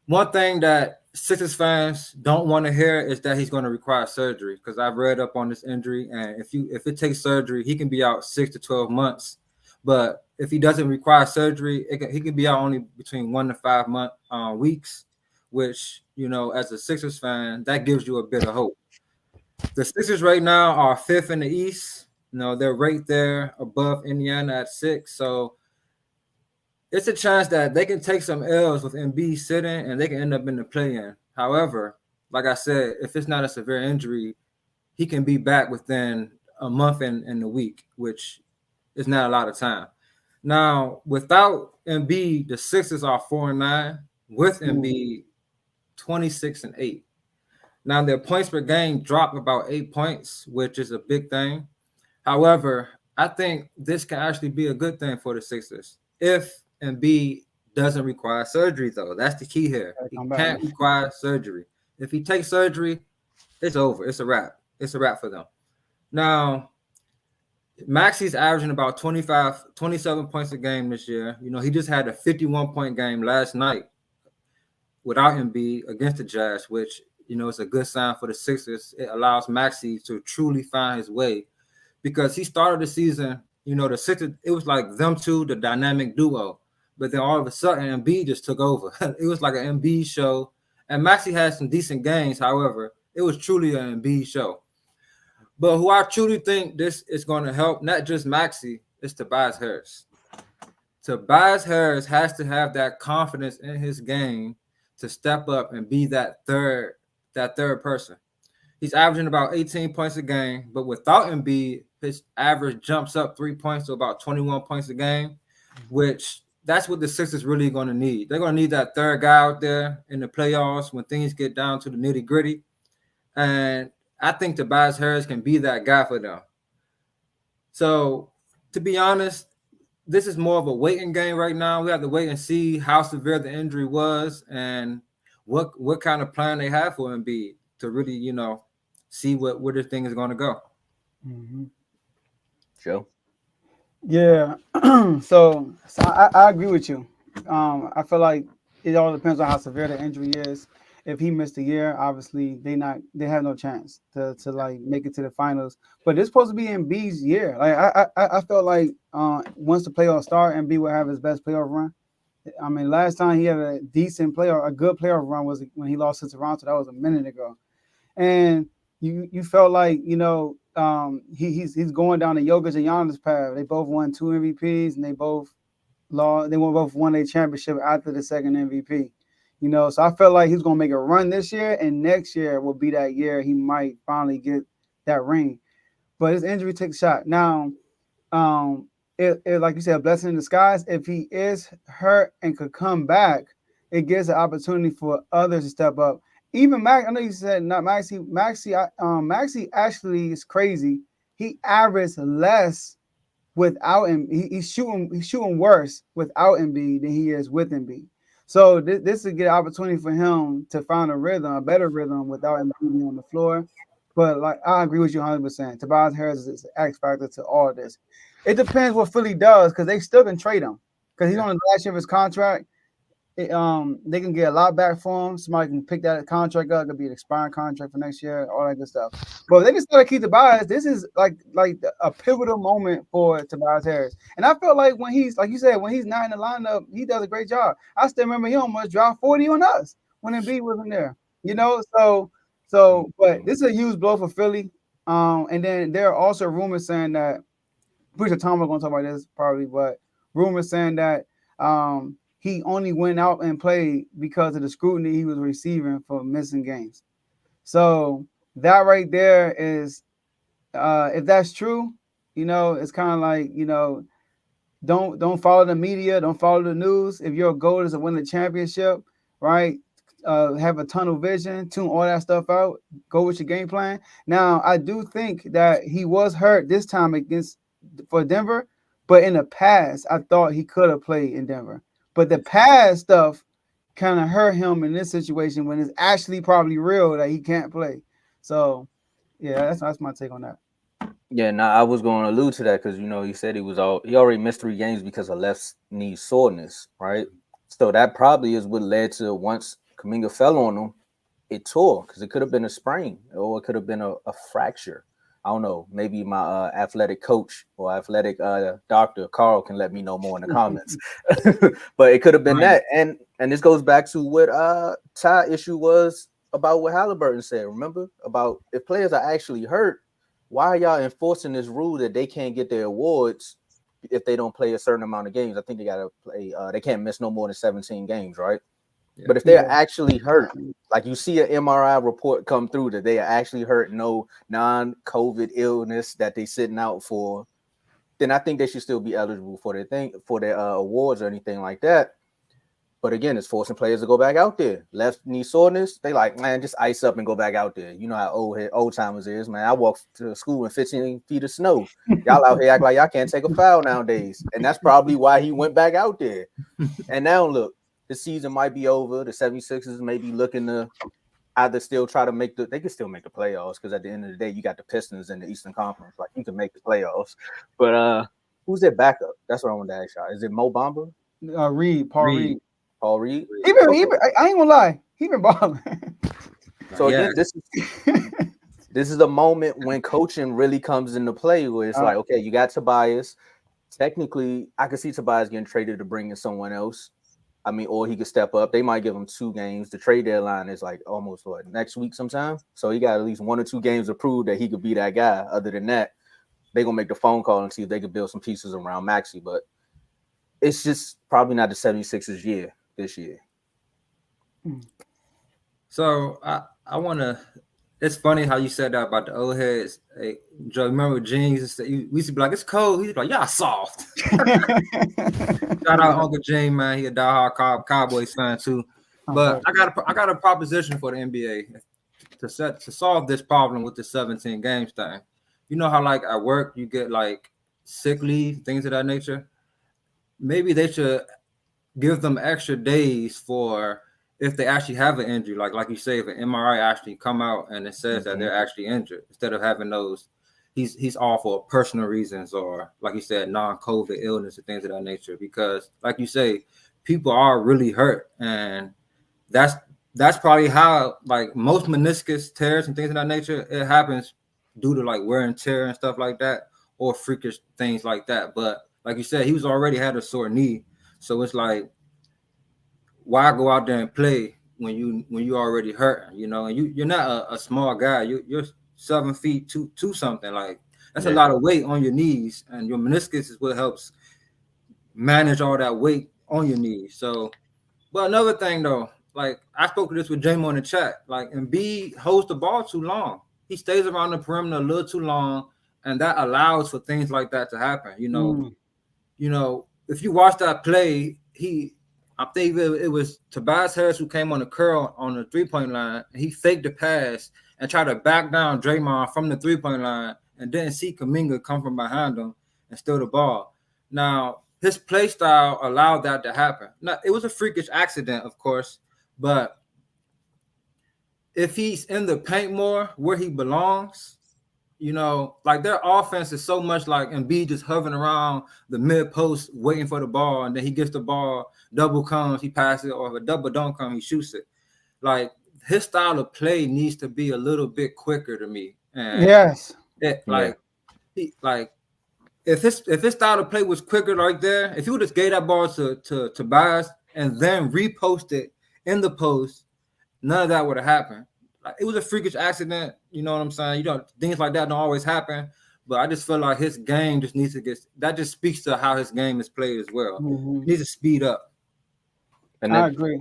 one thing that Sixers fans don't want to hear is that he's going to require surgery, because I've read up on this injury, and if it takes surgery, he can be out 6 to 12 months. But if he doesn't require surgery, he can be out only between 1 to 5 weeks, which, you know, as a Sixers fan, that gives you a bit of hope. The Sixers right now are 5th in the East. You know, they're right there above Indiana at 6. So it's a chance that they can take some L's with Embiid sitting, and they can end up in the play-in. However, like I said, if it's not a severe injury, he can be back within a month and a week, which is not a lot of time. Now, without Embiid, the Sixers are 4-9. With Embiid, 26-8. Now, their points per game dropped about 8 points, which is a big thing. However, I think this can actually be a good thing for the Sixers if Embiid doesn't require surgery, though. That's the key here. He can't require surgery. If he takes surgery, it's over. It's a wrap. It's a wrap for them. Now, Maxi's averaging about 27 points a game this year. You know, he just had a 51-point game last night without Embiid against the Jazz, which, you know, is a good sign for the Sixers. It allows Maxey to truly find his way because he started the season, you know, the Sixers, it was like them two, the dynamic duo. But then all of a sudden, Embiid just took over. It was like an Embiid show. And Maxey had some decent games. However, it was truly an Embiid show. But who I truly think this is going to help, not just Maxey, is Tobias Harris. Tobias Harris has to have that confidence in his game to step up and be that third person. He's averaging about 18 points a game, but without Embiid, his average jumps up 3 points to about 21 points a game, which that's what the Sixers really going to need. They're going to need that third guy out there in the playoffs when things get down to the nitty-gritty. And I think Tobias Harris can be that guy for them. So, to be honest, this is more of a waiting game right now. We have to wait and see how severe the injury was and what kind of plan they have for Embiid to really, you know, see where this thing is going to go. Mm-hmm. Joe? Yeah. so I agree with you. I feel like it all depends on how severe the injury is. If he missed a year, obviously they have no chance to like make it to the finals. But it's supposed to be Embiid's year. Like I felt like once the playoffs start, Embiid will have his best playoff run. I mean, last time he had a decent playoff, a good playoff run was when he lost to Toronto. That was a minute ago. And you felt like, you know, he's going down the Jokic and Giannis path. They both won 2 MVPs and they both won a championship after the second MVP. You know, so I felt like he's gonna make a run this year, and next year will be that year he might finally get that ring. But his injury takes a shot. Now, it like you said, a blessing in disguise. If he is hurt and could come back, it gives an opportunity for others to step up. Even Max, I know you said not Maxey. Maxey actually is crazy. He averaged less without him. He's shooting worse without Embiid than he is with Embiid. So this is a good opportunity for him to find a better rhythm without him being on the floor. But like I agree with you 100%. Tobias Harris is an X factor to all of this. It depends what Philly does because they still can trade him because he's on the last year of his contract. They can get a lot back for him. Somebody can pick that contract up. It could be an expiring contract for next year, all that good stuff. But if they can still keep Tobias, this is like a pivotal moment for Tobias Harris. And I feel like when he's, like you said, when he's not in the lineup, he does a great job. I still remember he almost dropped 40 on us when Embiid wasn't there. You know, so but this is a huge blow for Philly. And then there are also rumors saying that, pretty sure Tom is going to talk about this probably, but rumors saying that he only went out and played because of the scrutiny he was receiving for missing games. So that right there is, if that's true, you know, it's kind of like, you know, don't follow the media, don't follow the news. If your goal is to win the championship, right? Have a tunnel vision, tune all that stuff out, go with your game plan. Now, I do think that he was hurt this time for Denver, but in the past, I thought he could have played in Denver. But the past stuff kind of hurt him in this situation when it's actually probably real that he can't play. So, yeah, that's my take on that. Yeah, now I was going to allude to that because, you know, he said he already missed 3 games because of left knee soreness, right? So that probably is what led to once Kuminga fell on him, it tore because it could have been a sprain or it could have been a fracture. I don't know. Maybe my athletic coach or athletic doctor, Carl, can let me know more in the comments. But it could have been that. And this goes back to what Ty issue was about what Halliburton said. Remember? About if players are actually hurt, why are y'all enforcing this rule that they can't get their awards if they don't play a certain amount of games? I think they got to play. They can't miss no more than 17 games, right? Yeah. But if they're actually hurt, like you see an MRI report come through that they are actually hurt, no non-COVID illness that they sitting out for, then I think they should still be eligible for their awards or anything like that. But again, it's forcing players to go back out there. Left knee soreness, they like, man, just ice up and go back out there. You know how old timers is, man. I walk to school in 15 feet of snow. Y'all out here act like y'all can't take a foul nowadays. And that's probably why he went back out there. And now look, the season might be over. The 76ers may be looking to either still try to they can still make the playoffs, because at the end of the day, you got the Pistons in the Eastern Conference. Like, you can make the playoffs. But who's their backup? That's what I wanted to ask y'all. Is it Mo Bamba? Paul Reed. Paul Reed. I ain't gonna lie, he been balling. So again, this is a moment when coaching really comes into play, where it's like, okay, you got Tobias. Technically, I could see Tobias getting traded to bring in someone else. I mean, or he could step up. They might give him 2 games. The trade deadline is like almost next week sometime. So he got at least 1 or 2 games to prove that he could be that guy. Other than that, they're gonna make the phone call and see if they could build some pieces around Maxey. But it's just probably not the 76ers year this year. So I want to. It's funny how you said that about the old heads. Hey, Joe, remember Gene used to say, we used to be like, it's cold. He's like, y'all soft. Shout out Uncle Gene, man. He a diehard Cowboys fan too. But I got a proposition for the NBA to solve this problem with the 17 games thing. You know how like at work you get like sick leave, things of that nature. Maybe they should give them extra days for if they actually have an injury, like you say, if an MRI actually come out and it says that they're actually injured, instead of having those, he's off for personal reasons, or like you said, non-COVID illness and things of that nature. Because like you say, people are really hurt, and that's probably how like most meniscus tears and things of that nature, it happens due to like wear and tear and stuff like that, or freakish things like that. But like you said, he was already had a sore knee, so it's like, why go out there and play when you already hurt, you know? And you're not a small guy. You're 7 feet two something. Like, that's a lot of weight on your knees, and your meniscus is what helps manage all that weight on your knees. So, but another thing though, like I spoke to this with Jamie on the chat, like Embiid holds the ball too long. He stays around the perimeter a little too long, and that allows for things like that to happen. You know, if you watch that play, I think it was Tobias Harris who came on the curl on the 3-point line, and he faked the pass and tried to back down Draymond from the 3-point line, and didn't see Kuminga come from behind him and steal the ball. Now, his play style allowed that to happen. Now, it was a freakish accident, of course, but if he's in the paint more where he belongs, you know, like their offense is so much like Embiid just hovering around the mid post waiting for the ball, and then he gets the ball, double comes, he passes it, or if a double don't come, he shoots it. Like his style of play needs to be a little bit quicker to me. And if his style of play was quicker like there, if he would just gave that ball to Tobias and then repost it in the post, none of that would have happened. It was a freakish accident, you know what I'm saying? You know, things like that don't always happen, but I just feel like his game just needs to that just speaks to how his game is played as well. He needs to speed up. And then, I agree.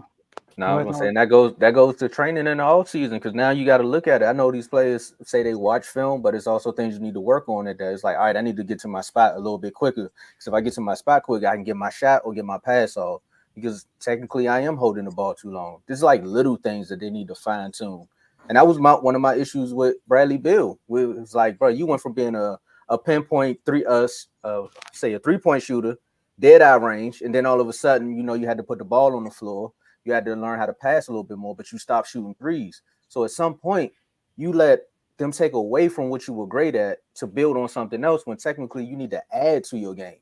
No, I was gonna say, and that goes to training in the off season, because now you got to look at it. I know these players say they watch film, but it's also things you need to work on. It that it's like, all right, I need to get to my spot a little bit quicker, because if I get to my spot quick, I can get my shot or get my pass off. Because technically, I am holding the ball too long. There's like little things that they need to fine tune. And that was one of my issues with Bradley Beal. It was like, bro, you went from being a pinpoint a 3-point shooter, dead eye range, and then all of a sudden, you know, you had to put the ball on the floor. You had to learn how to pass a little bit more, but you stopped shooting threes. So at some point, you let them take away from what you were great at to build on something else, when technically you need to add to your game.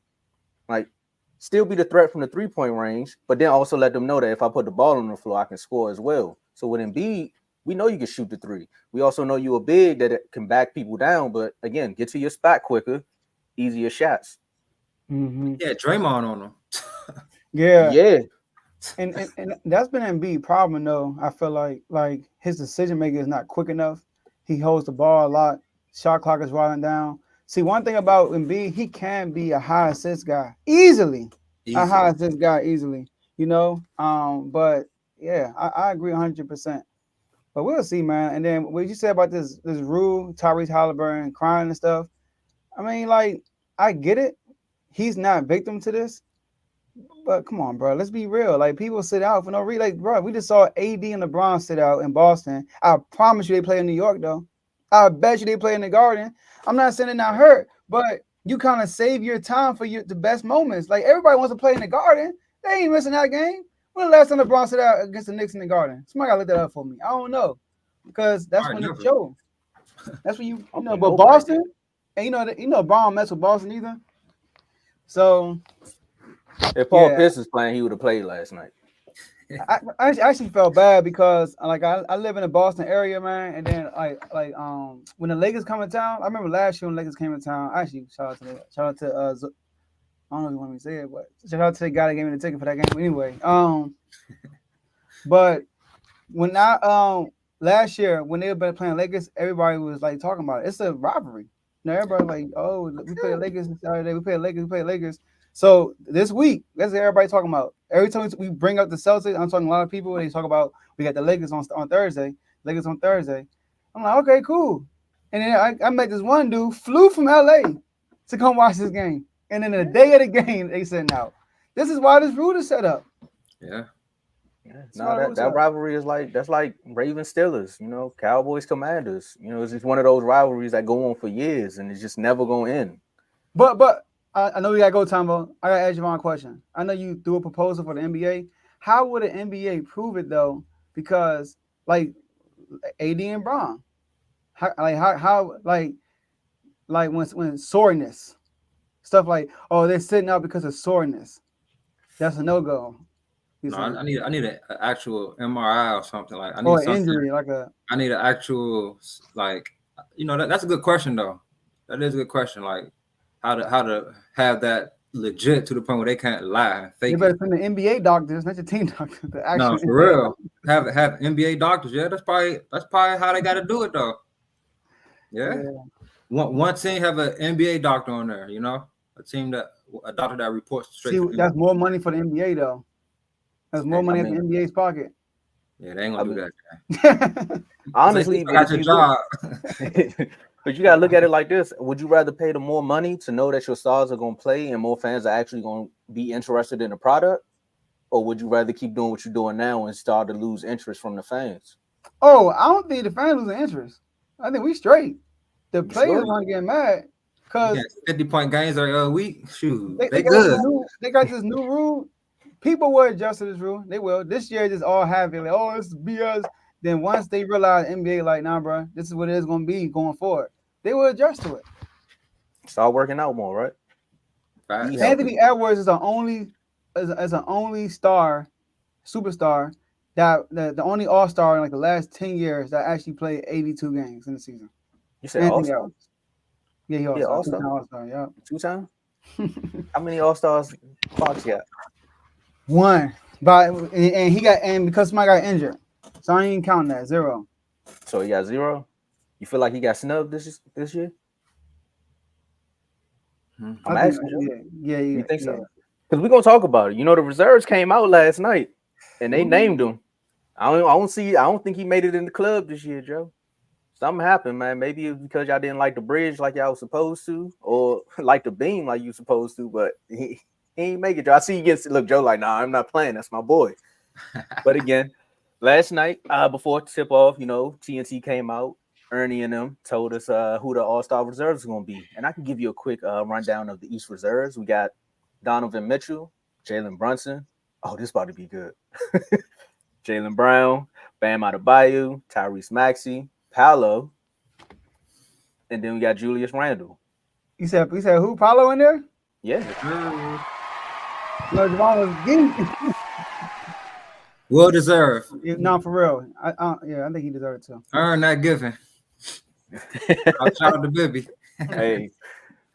Like, still be the threat from the 3-point range, but then also let them know that if I put the ball on the floor, I can score as well. So with Embiid, we know you can shoot the 3. We also know you're big that it can back people down, but again, get to your spot quicker, easier shots. Yeah, Draymond on him. Yeah. And that's been Embiid's problem though. I feel like his decision making is not quick enough. He holds the ball a lot. Shot clock is running down. See, one thing about Embiid, he can be a high assist guy easily. A high assist guy easily. You know, but yeah, I agree 100%. But we'll see, man. And then what you said about this rule, Tyrese Halliburton crying and stuff. I mean, like, I get it. He's not victim to this, But come on, bro. Let's be real. Like people sit out for no reason. Like, bro, we just saw AD and LeBron sit out in Boston. I promise you, they play in New York though. I bet you they play in the Garden. I'm not saying they're not hurt, but you kind of save your time for the best moments. Like everybody wants to play in the Garden. They ain't missing that game. When the last time LeBron sit out against the Knicks in the Garden? Somebody gotta look that up for me. I don't know because that's when never. the show. That's when you know. Okay, But nobody. Boston, and you know, Brown mess with Boston either. So If Paul yeah. Pierce was playing, he would have played last night. I actually felt bad because like I live in the Boston area, man, and then when the Lakers come in town, I remember last year when the Lakers came in town. Actually, shout out to I don't know if you want me to say it, but shout out to the guy that gave me the ticket for that game. Anyway, but when I last year when they were playing Lakers, everybody was like talking about it. It's a rivalry. You know, everybody like, oh, we play the Lakers on Saturday, we play the Lakers. So this week, that's what everybody talking about. Every time we bring up the Celtics, I'm talking to a lot of people. They talk about we got the Lakers on Thursday. Lakers on Thursday. I'm like, okay, cool. And then I met this one dude flew from LA to come watch this game. And then the day of the game, they said, "No, this is why this rule is set up." Yeah. No, that rivalry is that's like Ravens Steelers, you know, Cowboys Commanders. You know, it's just one of those rivalries that go on for years and it's just never gonna end. But I know we gotta go, Tombo. I gotta ask you one question. I know you threw a proposal for the NBA. How would the NBA prove it though? Because like AD and Bron, how when soreness, stuff like they're sitting out because of soreness. That's a no go. No, I need an actual MRI or something like. I need or something, injury like a. I need an actual that's a good question though. That is a good question. Like how to have that legit to the point where they can't lie and fake You it. better send the NBA doctors, not your team doctors. The actual No, for NBA real. Have NBA doctors. Yeah, that's probably how they got to do it though. Yeah. One team have an NBA doctor on there. You know, a doctor that reports straight. See, that's more money for the NBA though. That's more money in the NBA's pocket. Yeah, they ain't gonna do that. Honestly, got your job. But you gotta look at it like this: would you rather pay them more money to know that your stars are gonna play and more fans are actually gonna be interested in the product, or would you rather keep doing what you're doing now and start to lose interest from the fans? Oh, I don't think the fans losing interest. I think we straight. The players aren't getting mad because 50-point games every week. Shoot, they good. They got this new rule. People will adjust to this rule. They will. This year just all have it. Like, oh, it's BS. Then once they realize NBA, like, nah, bro, this is what it is going to be going forward. They will adjust to it. Start working out more, right? Anthony Edwards is the only superstar that the only all-star in like the last 10 years that actually played 82 games in the season. You said all-star? Yeah, he all-star. All-star. All-star, yeah. 2 times? How many all-stars Fox got? 1. But and because somebody got injured. So I ain't counting that. 0. So he got 0? You feel like he got snubbed this year? I'm asking you. Yeah. You think so? Because we're gonna talk about it. You know, the reserves came out last night and they named him. I don't think he made it in the club this year, Joe. Something happened, man. Maybe it's because y'all didn't like the bridge like y'all was supposed to, or like the beam like you supposed to, but he ain't make it, Joe. I see you look, Joe, like, nah, I'm not playing. That's my boy. But again, last night, before tip off, you know, TNT came out. Ernie and them told us who the All-Star reserves is going to be. And I can give you a quick rundown of the East reserves. We got Donovan Mitchell, Jalen Brunson. Oh, this about to be good. Jaylen Brown, Bam Adebayo, Tyrese Maxey, Paolo, and then we got Julius Randle. You said who? Paolo in there? Yeah. No, Javon was getting well deserved. No, for real. I think he deserved it too. Earn that giving. Shout out to Bibby. Hey,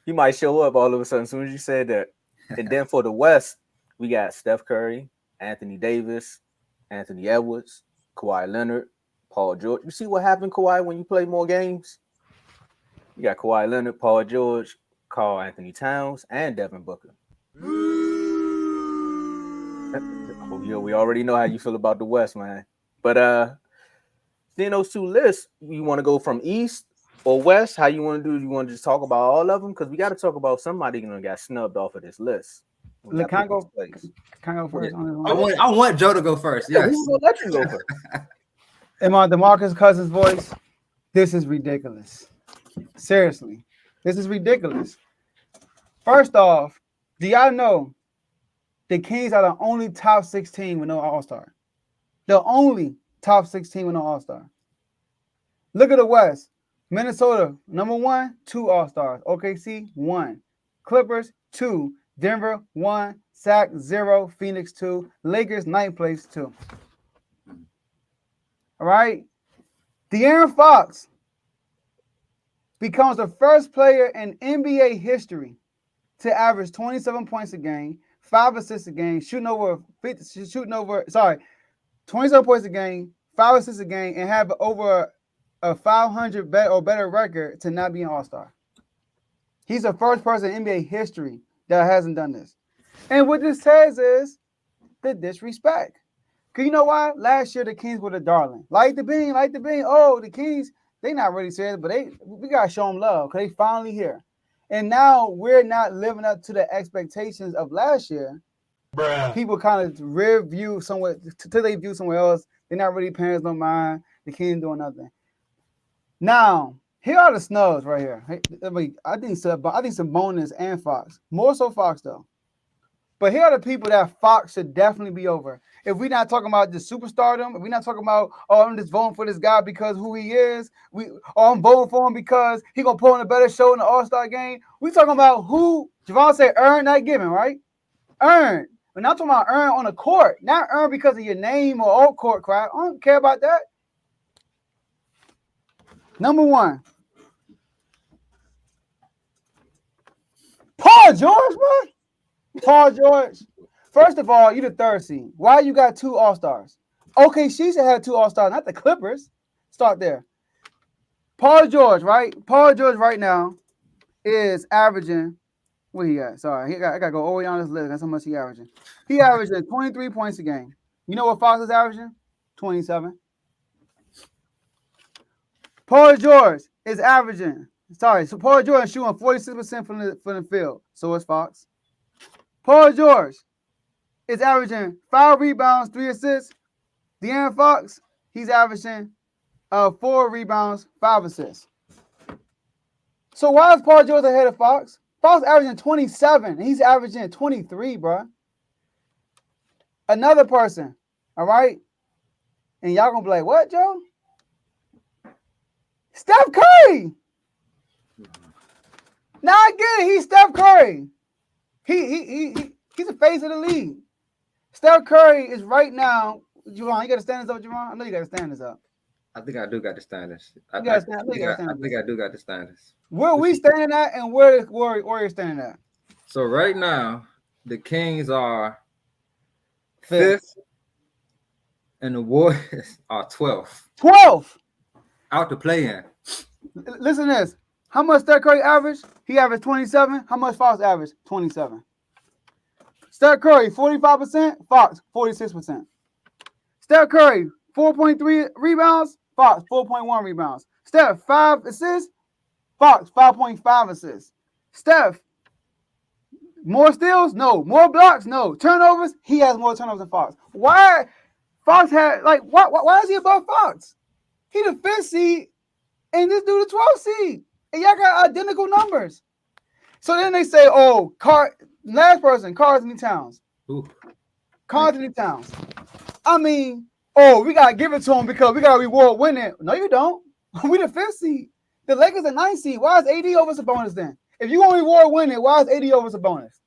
he might show up all of a sudden as soon as you said that. And then for the West, we got Steph Curry, Anthony Davis, Anthony Edwards, Kawhi Leonard, Paul George. You see what happened, Kawhi, when you play more games? You got Kawhi Leonard, Paul George, Karl Anthony Towns, and Devin Booker. Oh, yeah, we already know how you feel about the West, man. But seeing those two lists, you want to go from East or West? How you want to do? You want to just talk about all of them? Because we got to talk about somebody gonna get snubbed off of this list. Can I go first? I want Joe to go first. Yes. Who's gonna let you go first? In my DeMarcus Cousins voice, this is ridiculous. Seriously, this is ridiculous. First off, do y'all know the Kings are the only top 16 with no All-Star? The only top 16 with no All-Star. Look at the West. Minnesota, number 1, 2 All-Stars. OKC, 1. Clippers, 2. Denver, 1. Sac, 0. Phoenix, 2. Lakers, 9th place, 2. All right? De'Aaron Fox becomes the first player in NBA history to average 27 points a game, 5 assists a game, 27 points a game, 5 assists a game, and have over a 500 or better record to not be an All-Star. He's the first person in NBA history that hasn't done this. And what this says is the disrespect. Because you know why? Last year, the Kings were the darling. Like the bean. Oh, the Kings, they not really serious, but we got to show them love because they finally here. And now we're not living up to the expectations of last year. Bruh. People kind of review somewhere till they view somewhere else. They're not really paying no mind. The Kings doing nothing. Now, here are the snubs right here. I think Sabonis and Fox. More so Fox, though. But here are the people that Fox should definitely be over. If we're not talking about the superstardom, if we're not talking about, oh, I'm just voting for this guy because who he is, I'm voting for him because he's going to put on a better show in the All-Star game. We talking about who, Javon said, earn, not given, right? Earn. We're not talking about earn on the court, not earn because of your name or old court crap. I don't care about that. Number 1. Paul George, bro. Paul George. First of all, you the 3rd seed. Why you got 2 All-Stars? Okay, she should have 2 All-Stars, not the Clippers. Start there. Paul George, right? Paul George right now is averaging, what he got? Sorry, I got to go all the way on this list. That's how much he averaging. He averaging 23 points a game. You know what Fox is averaging? 27. Paul George is averaging, so Paul George is shooting 46% from the field. So is Fox. Paul George is averaging 5 rebounds, 3 assists. De'Aaron Fox, he's averaging 4 rebounds, 5 assists. So why is Paul George ahead of Fox? Fox averaging 27, and he's averaging 23, bro. Another person, all right? And y'all gonna be like, what, Joe? Steph Curry. Now I get it. He's Steph Curry. He's the face of the league. Steph Curry is right now. Javon, you got to stand this up, Javon? I know you got to stand this up. I think I do got to stand this. I think I do got to stand this. Where we standing at and where the Warriors standing at? So right now, the Kings are 5th and the Warriors are 12th. 12th! Out to play in. Listen to this. How much Steph Curry averaged? He averaged 27. How much Fox averaged? 27. Steph Curry, 45%. Fox, 46%. Steph Curry, 4.3 rebounds. Fox, 4.1 rebounds. Steph, 5 assists. Fox, 5.5 assists. Steph, more steals? No. More blocks? No. Turnovers? He has more turnovers than Fox. Why? Fox had, why is he above Fox? He the 5th seed, and this dude the 12th seed. And y'all got identical numbers. So then they say, oh, last person, Karl Anthony Towns. Karl Anthony Towns. I mean, oh, we got to give it to him because we got to reward winning. No, you don't. We the 5th seed. The Lakers are 9th seed. Why is AD over Sabonis then? If you want to reward winning, why is AD over Sabonis?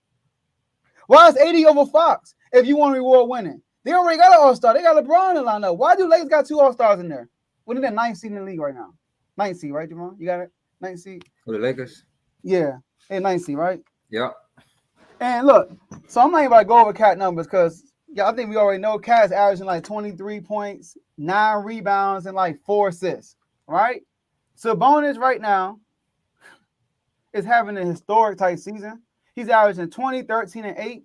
Why is AD over Fox if you want to reward winning? They already got an All-Star. They got LeBron in the lineup. Why do Lakers got 2 All-Stars in there? We're in the 9th seed in the league right now. 9th seed, right, Javon? You got it? 9th seed? For the Lakers? Yeah. And 9th seed, right? Yeah. And look, so I'm not even about to go over Cat numbers because I think we already know Cat's averaging like 23 points, 9 rebounds, and like 4 assists, right? Sabonis right now is having a historic type season. He's averaging 20, 13, and 8.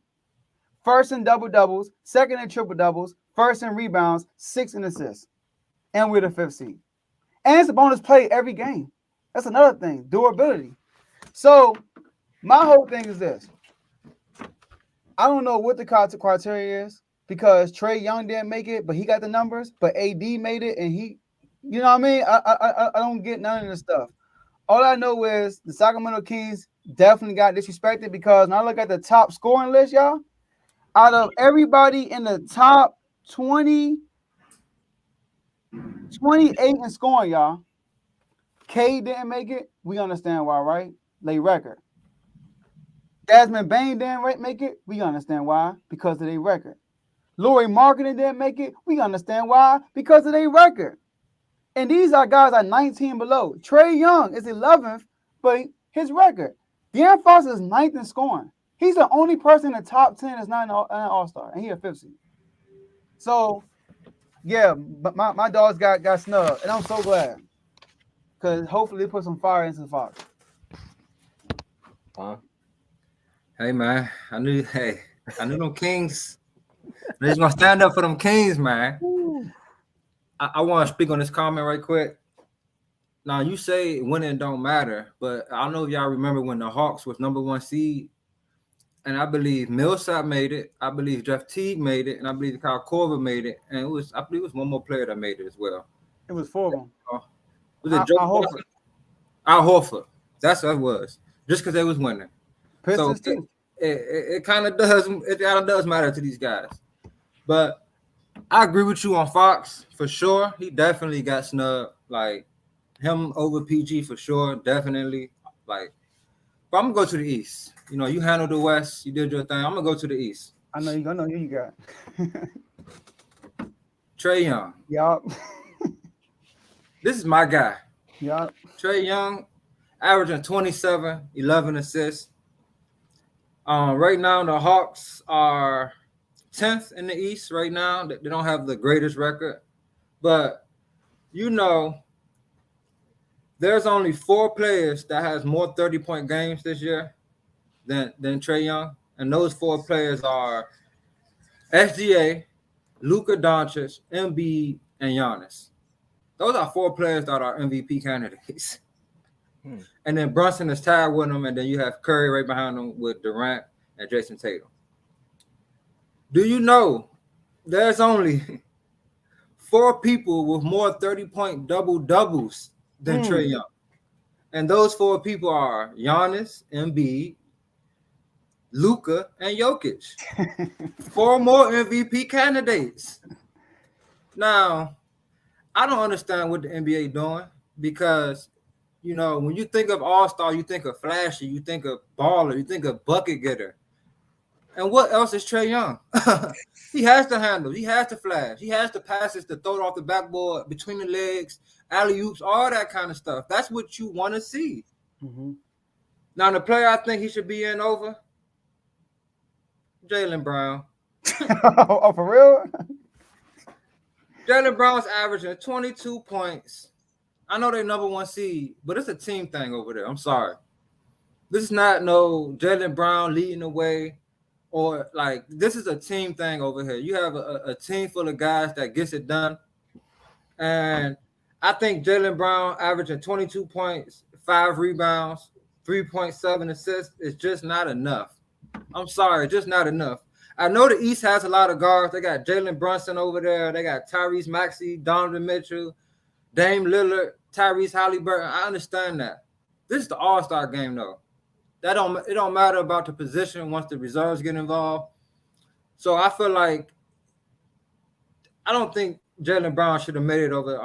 First in double-doubles, second in triple-doubles, first in rebounds, 6 in assists. And we're the 5th seed. And Sabonis play every game. That's another thing, durability. So my whole thing is this. I don't know what the criteria is because Trae Young didn't make it, but he got the numbers. But AD made it, and he, you know what I mean? I don't get none of this stuff. All I know is the Sacramento Kings definitely got disrespected because when I look at the top scoring list, y'all, out of everybody in the top 20, 28 in scoring, y'all, K didn't make it. We understand why, right? Late record. Desmond Bain didn't make it. We understand why. Because of their record. Lauri Markkanen didn't make it. We understand why. Because of their record. And these are guys at 19 below. Trae Young is 11th, but his record. De'Aaron Fox is 9th in scoring. He's the only person in the top 10 that's not an all-star, and he a 5th seed. So, yeah, but my dogs got snubbed, and I'm so glad. Because hopefully they put some fire into Fox. Huh? Hey, man, I knew them Kings. They're just going to stand up for them Kings, man. I want to speak on this comment right quick. Now, you say winning don't matter, but I don't know if y'all remember when the Hawks was number 1 seed, and I believe Millsap made it, I believe Jeff Teague made it, and I believe Kyle Korver made it, and I believe it was one more player that made it as well. It was 4 of them. Was it Joe Horford? Al Horford. That's what it was. Just because they was winning. Pistons so too. It kind of does matter to these guys. But I agree with you on Fox for sure. He definitely got snubbed. Like him over PG for sure. Definitely. Like, but I'm gonna go to the East. You know, you handled the West. You did your thing. I'm gonna go to the East. I know who you got. Trae Young. Yup. This is my guy. Yup. Trae Young, averaging 27, 11 assists. Right now, the Hawks are 10th in the East right now. They don't have the greatest record. But, you know, there's only 4 players that has more 30-point games this year than Trae Young. And those 4 players are SGA, Luka Doncic, Embiid, and Giannis. Those are 4 players that are MVP candidates. And then Brunson is tied with them, and then you have Curry right behind them with Durant and Jason Tatum. Do you know there's only 4 people with more 30-point double-doubles than Trae Young? And those 4 people are Giannis, Embiid, Luka, and Jokic. 4 more MVP candidates. Now, I don't understand what the NBA doing because, you know, when you think of All-Star, you think of flashy, you think of baller, you think of bucket getter. And what else is Trae Young? He has to handle, he has to flash, he has to passes to throw it off the backboard, between the legs, alley-oops, all that kind of stuff. That's what you want to see. Mm-hmm. Now, the player I think he should be in over, Jaylen Brown. Oh, for real? Jaylen Brown's averaging 22 points. I know they're number 1 seed, but it's a team thing over there. I'm sorry. This is not no Jaylen Brown leading the way, or like this is a team thing over here. You have a team full of guys that gets it done. And I think Jaylen Brown averaging 22 points, 5 rebounds, 3.7 assists is just not enough. I'm sorry, just not enough. I know the East has a lot of guards. They got Jalen Brunson over there. They got Tyrese Maxey, Donovan Mitchell, Dame Lillard, Tyrese Halliburton. I understand that. This is the All-Star game, though. It don't matter about the position once the reserves get involved. So I feel like I don't think Jaylen Brown should have made it over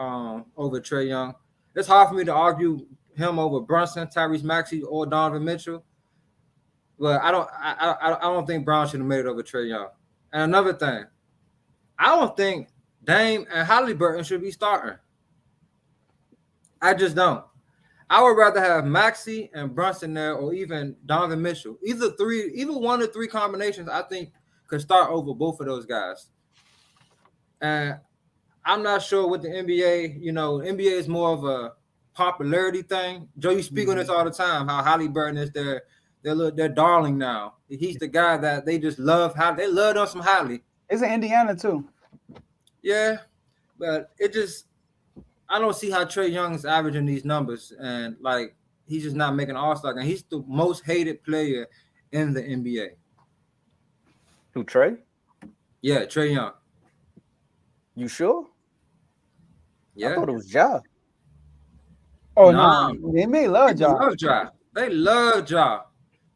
Trae Young. It's hard for me to argue him over Brunson, Tyrese Maxey, or Donovan Mitchell. But I don't think Brown should have made it over Trae Young. And another thing, I don't think Dame and Halliburton should be starting. I just don't. I would rather have Maxey and Brunson there, or even Donovan Mitchell. Either 1 or 3 combinations, I think, could start over both of those guys. And I'm not sure what the NBA, NBA is more of a popularity thing. Joe, you speak on this all the time, how Halliburton is their darling now. He's the guy that they just love. They love on some Holly. It's in Indiana too. Yeah, but I don't see how Trae Young's averaging these numbers, and like he's just not making All-Star game. He's the most hated player in the NBA. Who, Trey? Yeah, Trae Young. You sure? Yeah. I thought it was Ja. Oh Nah. no, they may love People Ja. love Ja. They love Ja.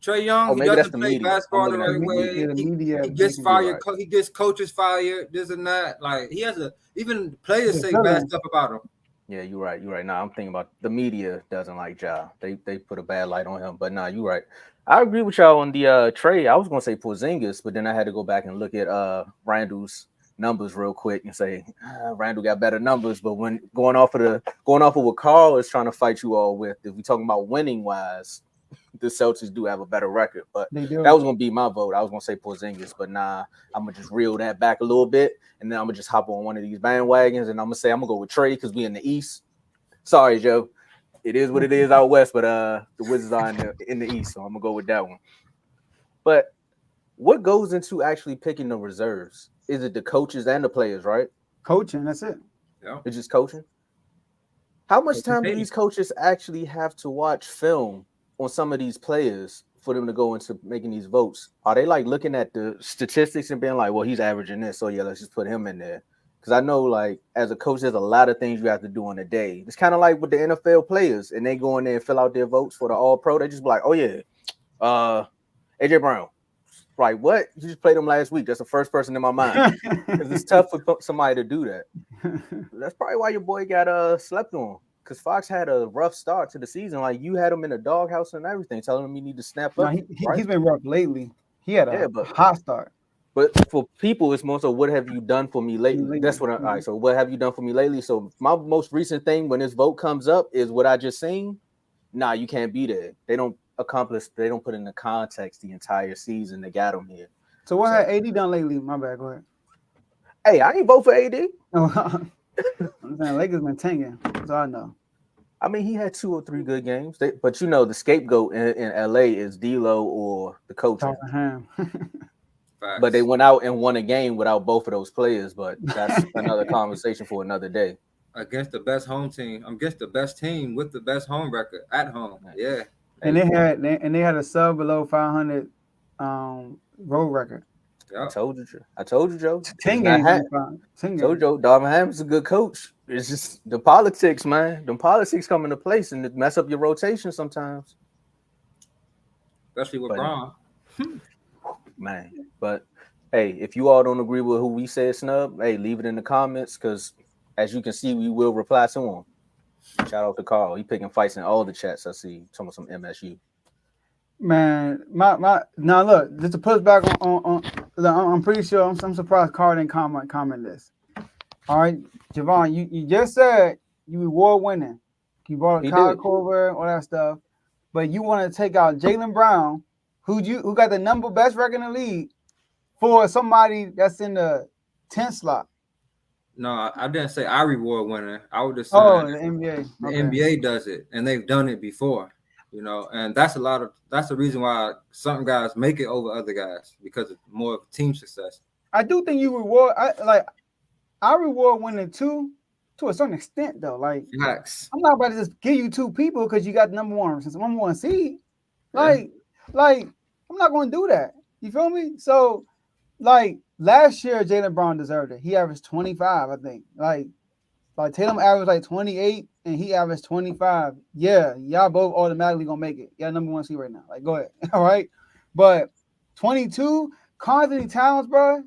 Trae Young, Oh, he maybe that's doesn't the play media. basketball I'm the looking at right the way. media. The He media gets making fired. Right. He gets coaches fired. This and that. Like he has even players The say bad feeling. stuff about him. Yeah, you're right. You're right. Now I'm thinking about the media doesn't like Ja. They put a bad light on him. But nah, you're right. I agree with y'all on the trade. I was gonna say Porzingis, but then I had to go back and look at Randall's numbers real quick and say Randall got better numbers. But when going off of what Carl is trying to fight you all with, if we're talking about winning wise, the Celtics do have a better record. But They do. that was gonna be my vote. I was gonna say Porzingis, but nah, I'm gonna just reel that back a little bit, and then I'm gonna just hop on one of these bandwagons, and I'm gonna say I'm gonna go with Trey because we in the East. Sorry, Joe. It is what it is out west, but the Wizards are in the East, so I'm gonna go with that one. But what goes into actually picking the reserves? Is it the coaches and the players, right? Coaching, that's it. Yeah. It's just coaching. How much Coaching time do Katie. these coaches actually have to watch film on some of these players for them to go into making these votes? Are they like looking at the statistics and being like, well, he's averaging this, so yeah, let's just put him in there? Because I know, like, as a coach, there's a lot of things you have to do in a day. It's kind of like with the NFL players, and they go in there and fill out their votes for the All-Pro. They just be like, oh yeah, AJ Brown. Like, what? You just played him last week. That's the first person in my mind. Because it's tough for somebody to do that. That's probably why your boy got slept on. Because Fox had a rough start to the season. Like, you had him in a doghouse and everything, telling him you need to snap up. He's been rough lately. He had a hot start. But for people, it's more so, what have you done for me lately? That's what all right. So what have you done for me lately? So my most recent thing when this vote comes up is what I just seen. Nah, you can't be there. They don't put in the context the entire season that got them here. So what had AD done lately? My bad, go ahead. Hey, I ain't vote for AD. I'm saying Lakers been tanking. That's all I know. I mean, he had 2 or 3 good games. But you know, the scapegoat in LA is D'Lo or the coach. But they went out and won a game without both of those players. But that's another conversation for another day. Against the best home team, against the best team with the best home record at home. Yeah. And they had a sub below 500 road record. Yep. I told you, Joe. 10 games. 10 told Joe, Darvin Ham's a good coach. It's just the politics, man. The politics come into place and it mess up your rotation sometimes. Especially with Braun. Man, but hey, if you all don't agree with who we said snub, hey, leave it in the comments because as you can see, we will reply to him. Shout out to Carl. He picking fights in all the chats I see. Talking about some MSU. Man, my now look, just to push back on I'm pretty sure I'm surprised Carl didn't comment this. All right, Javon, you just said you reward winning. You brought Kyle Korver, all that stuff, but you want to take out Jaylen Brown, who got the best record in the league, for somebody that's in the 10th slot. No, I didn't say I reward winning. I would just say the NBA. The NBA does it, and they've done it before, you know, and that's the reason why some guys make it over other guys because of more team success. I do think you reward. I reward winning too, to a certain extent though. Like, I'm not about to just give you 2 people because you got the number one seed. Like I'm not going to do that. You feel me? So, like last year, Jaylen Brown deserved it. He averaged 25, I think. Like Tatum averaged like 28, and he averaged 25. Yeah, y'all both automatically gonna make it. Y'all number 1 seed right now. Like, go ahead. All right, but 22, Anthony Towns, bro.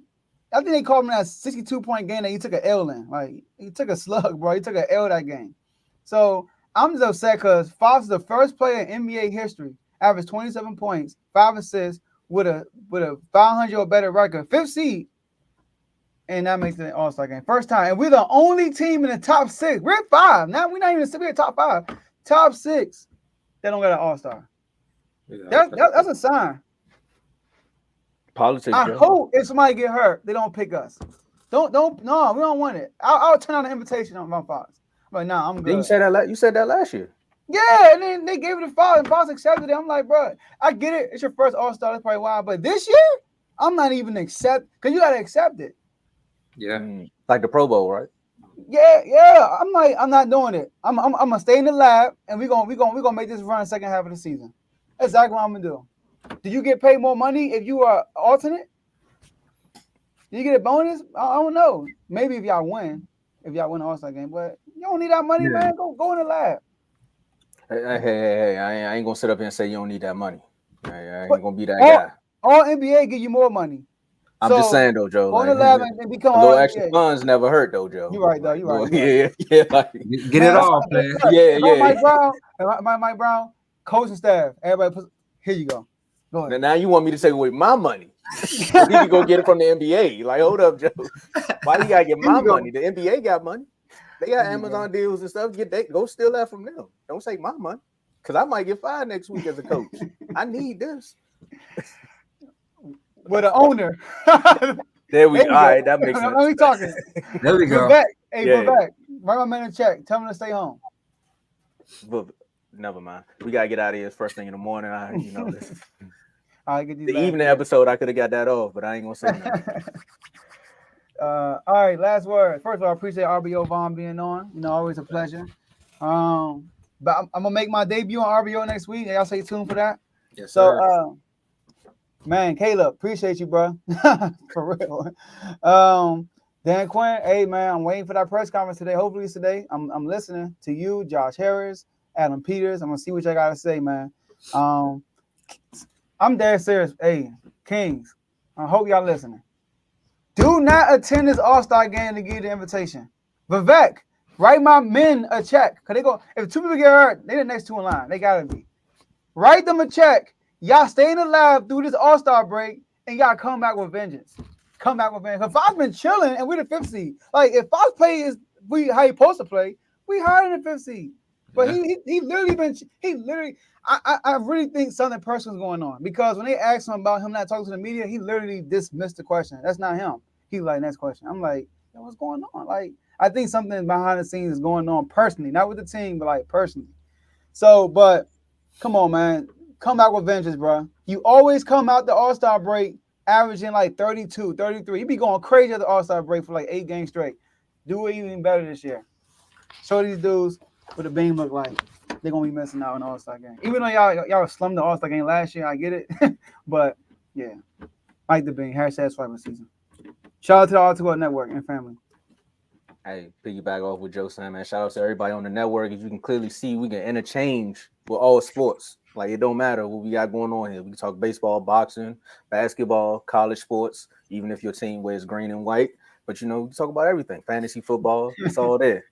I think they called him that 62-point game that he took an L in. Like, he took a slug, bro. He took an L that game. So I'm just upset because Fox is the first player in NBA history, averaged 27 points, 5 assists with a 500 or better record, 5th seed, and that makes it an All-Star game. First time. And we're the only team in the top 6. We're at 5. Now we're not even we're top 5. Top 6 that don't got an All-Star. Yeah, that's a sign. Politics. I hope if somebody get hurt, they don't pick us. No, we don't want it. I'll turn on the invitation on my Fox. I'm like, nah, I'm good. You said that last year. Yeah, and then they gave it to Fox, and Fox accepted it. I'm like, bro, I get it. It's your first All-Star. That's probably why. But this year, I'm not even because you got to accept it. Yeah. Like the Pro Bowl, right? Yeah. I'm not doing it. I'm gonna stay in the lab, and we're gonna make this run second half of the season. That's exactly what I'm gonna do. Do you get paid more money if you are alternate? You get a bonus? I don't know. Maybe if y'all win the All-Star game, but you don't need that money, man. Go in the lab. Hey, I ain't gonna sit up here and say you don't need that money. I ain't gonna be that guy. All NBA give you more money. I'm just saying though, Joe. Go in the lab and become a little all extra NBA. funds never hurt though, Joe. You're right, though. You're right. Yeah. Like, get it all, player. Yeah. Mike Brown, coaching staff. Everybody, here you go. Go ahead. Now you want me to take away my money? You can go get it from the NBA. Like, hold up, Joe. Why you gotta get my money? The NBA got money. They got Amazon deals and stuff. Go steal that from them. Don't take my money, because I might get fired next week as a coach. I need this. With the owner. There we go. All right, that makes sense. Let me talking. There we go. Vivek. Hey, Vivek. Write my man a check. Tell him to stay home. But never mind. We gotta get out of here first thing in the morning. The evening episode, I could have got that off, but I ain't gonna say nothing. All right, last word. First of all, I appreciate RBO Vaughn being on. Always a pleasure. But I'm gonna make my debut on RBO next week. Y'all stay tuned for that. Yes, so, sir. Man, Caleb, appreciate you, bro. For real. Dan Quinn, hey man, I'm waiting for that press conference today. Hopefully it's today. I'm listening to you, Josh Harris, Adam Peters. I'm gonna see what y'all gotta say, man. I'm dead serious. Hey, Kings, I hope y'all listening. Do not attend this All-Star game to get the invitation. Vivek, write my men a check. Cause they go, if two people get hurt, they the next two in line. They gotta be. Write them a check. Y'all stay in the lab through this All-Star break, and y'all come back with vengeance. Because Fox been chilling, and we're the 5th seed. Like, if Fox play is how he supposed to play, we higher than the 5th seed. But he literally I really think something personal is going on. Because when they asked him about him not talking to the media, he literally dismissed the question. That's not him. He like, next question. I'm like, what's going on? Like, I think something behind the scenes is going on personally, not with the team, but like personally. So, but come on, man. Come out with vengeance, bro. You always come out the All-Star break averaging like 32, 33. You be going crazy at the All-Star break for like 8 games straight. Do it even better this year. Show these dudes what the beam look like. They're going to be missing out on the All-Star game. Even though y'all slummed the All-Star game last year, I get it. But, yeah. Mike the Bean, hashtag swiping season. Shout out to the All-Tour Network and family. Hey, piggyback off what Joe said, man. Shout out to everybody on the network. As you can clearly see, we can interchange with all sports. Like, it don't matter what we got going on here. We can talk baseball, boxing, basketball, college sports, even if your team wears green and white. But, we talk about everything. Fantasy football, it's all there.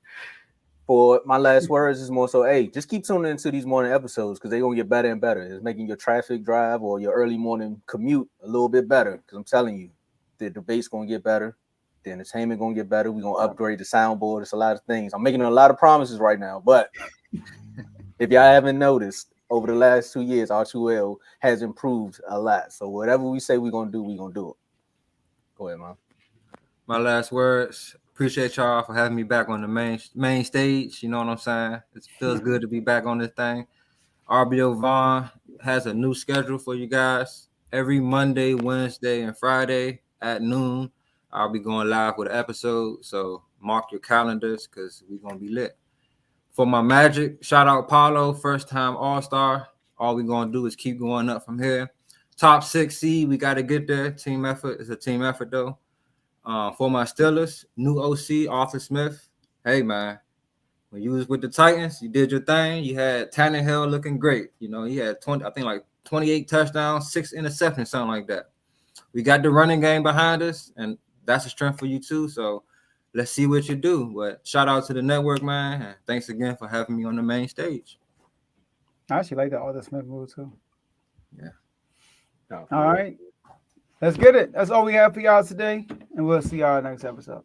For my last words is more so, hey, just keep tuning into these morning episodes because they're going to get better and better. It's making your traffic drive or your early morning commute a little bit better because I'm telling you, the debate's going to get better. The entertainment going to get better. We're going to upgrade the soundboard. It's a lot of things. I'm making a lot of promises right now. But if y'all haven't noticed, over the last 2 years, R2L has improved a lot. So whatever we say we're going to do, we're going to do it. Go ahead, man. My last words. Appreciate y'all for having me back on the main stage. You know what I'm saying? It feels good to be back on this thing. RBO Vaughn has a new schedule for you guys. Every Monday, Wednesday, and Friday at noon, I'll be going live with an episode. So mark your calendars because we're going to be lit. For my Magic, shout out Paulo, first time All-Star. All we're going to do is keep going up from here. Top 6 seed, we got to get there. Team effort. It's a team effort, though. For my Steelers, new OC, Arthur Smith. Hey, man, when you was with the Titans, you did your thing. You had Tannehill looking great. He had 28 touchdowns, 6 interceptions, something like that. We got the running game behind us, and that's a strength for you, too. So, let's see what you do. But shout out to the network, man. And thanks again for having me on the main stage. I actually like that Arthur Smith move too. Yeah. All right. Let's get it. That's all we have for y'all today. And we'll see y'all next episode.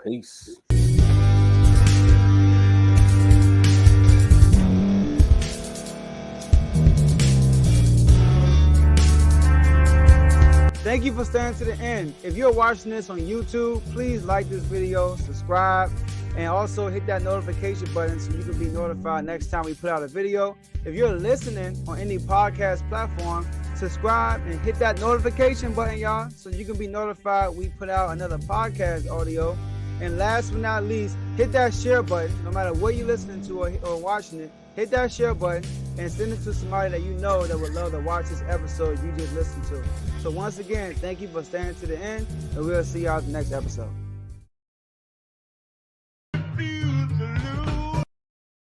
Peace. Thank you for staying to the end. If you're watching this on YouTube, please like this video, subscribe, and also hit that notification button so you can be notified next time we put out a video. If you're listening on any podcast platform, subscribe and hit that notification button, y'all, so you can be notified we put out another podcast audio. And last but not least, hit that share button. No matter what you're listening to or watching it, hit that share button and send it to somebody that you know that would love to watch this episode you just listened to. So once again, thank you for staying to the end, and we'll see y'all at the next episode.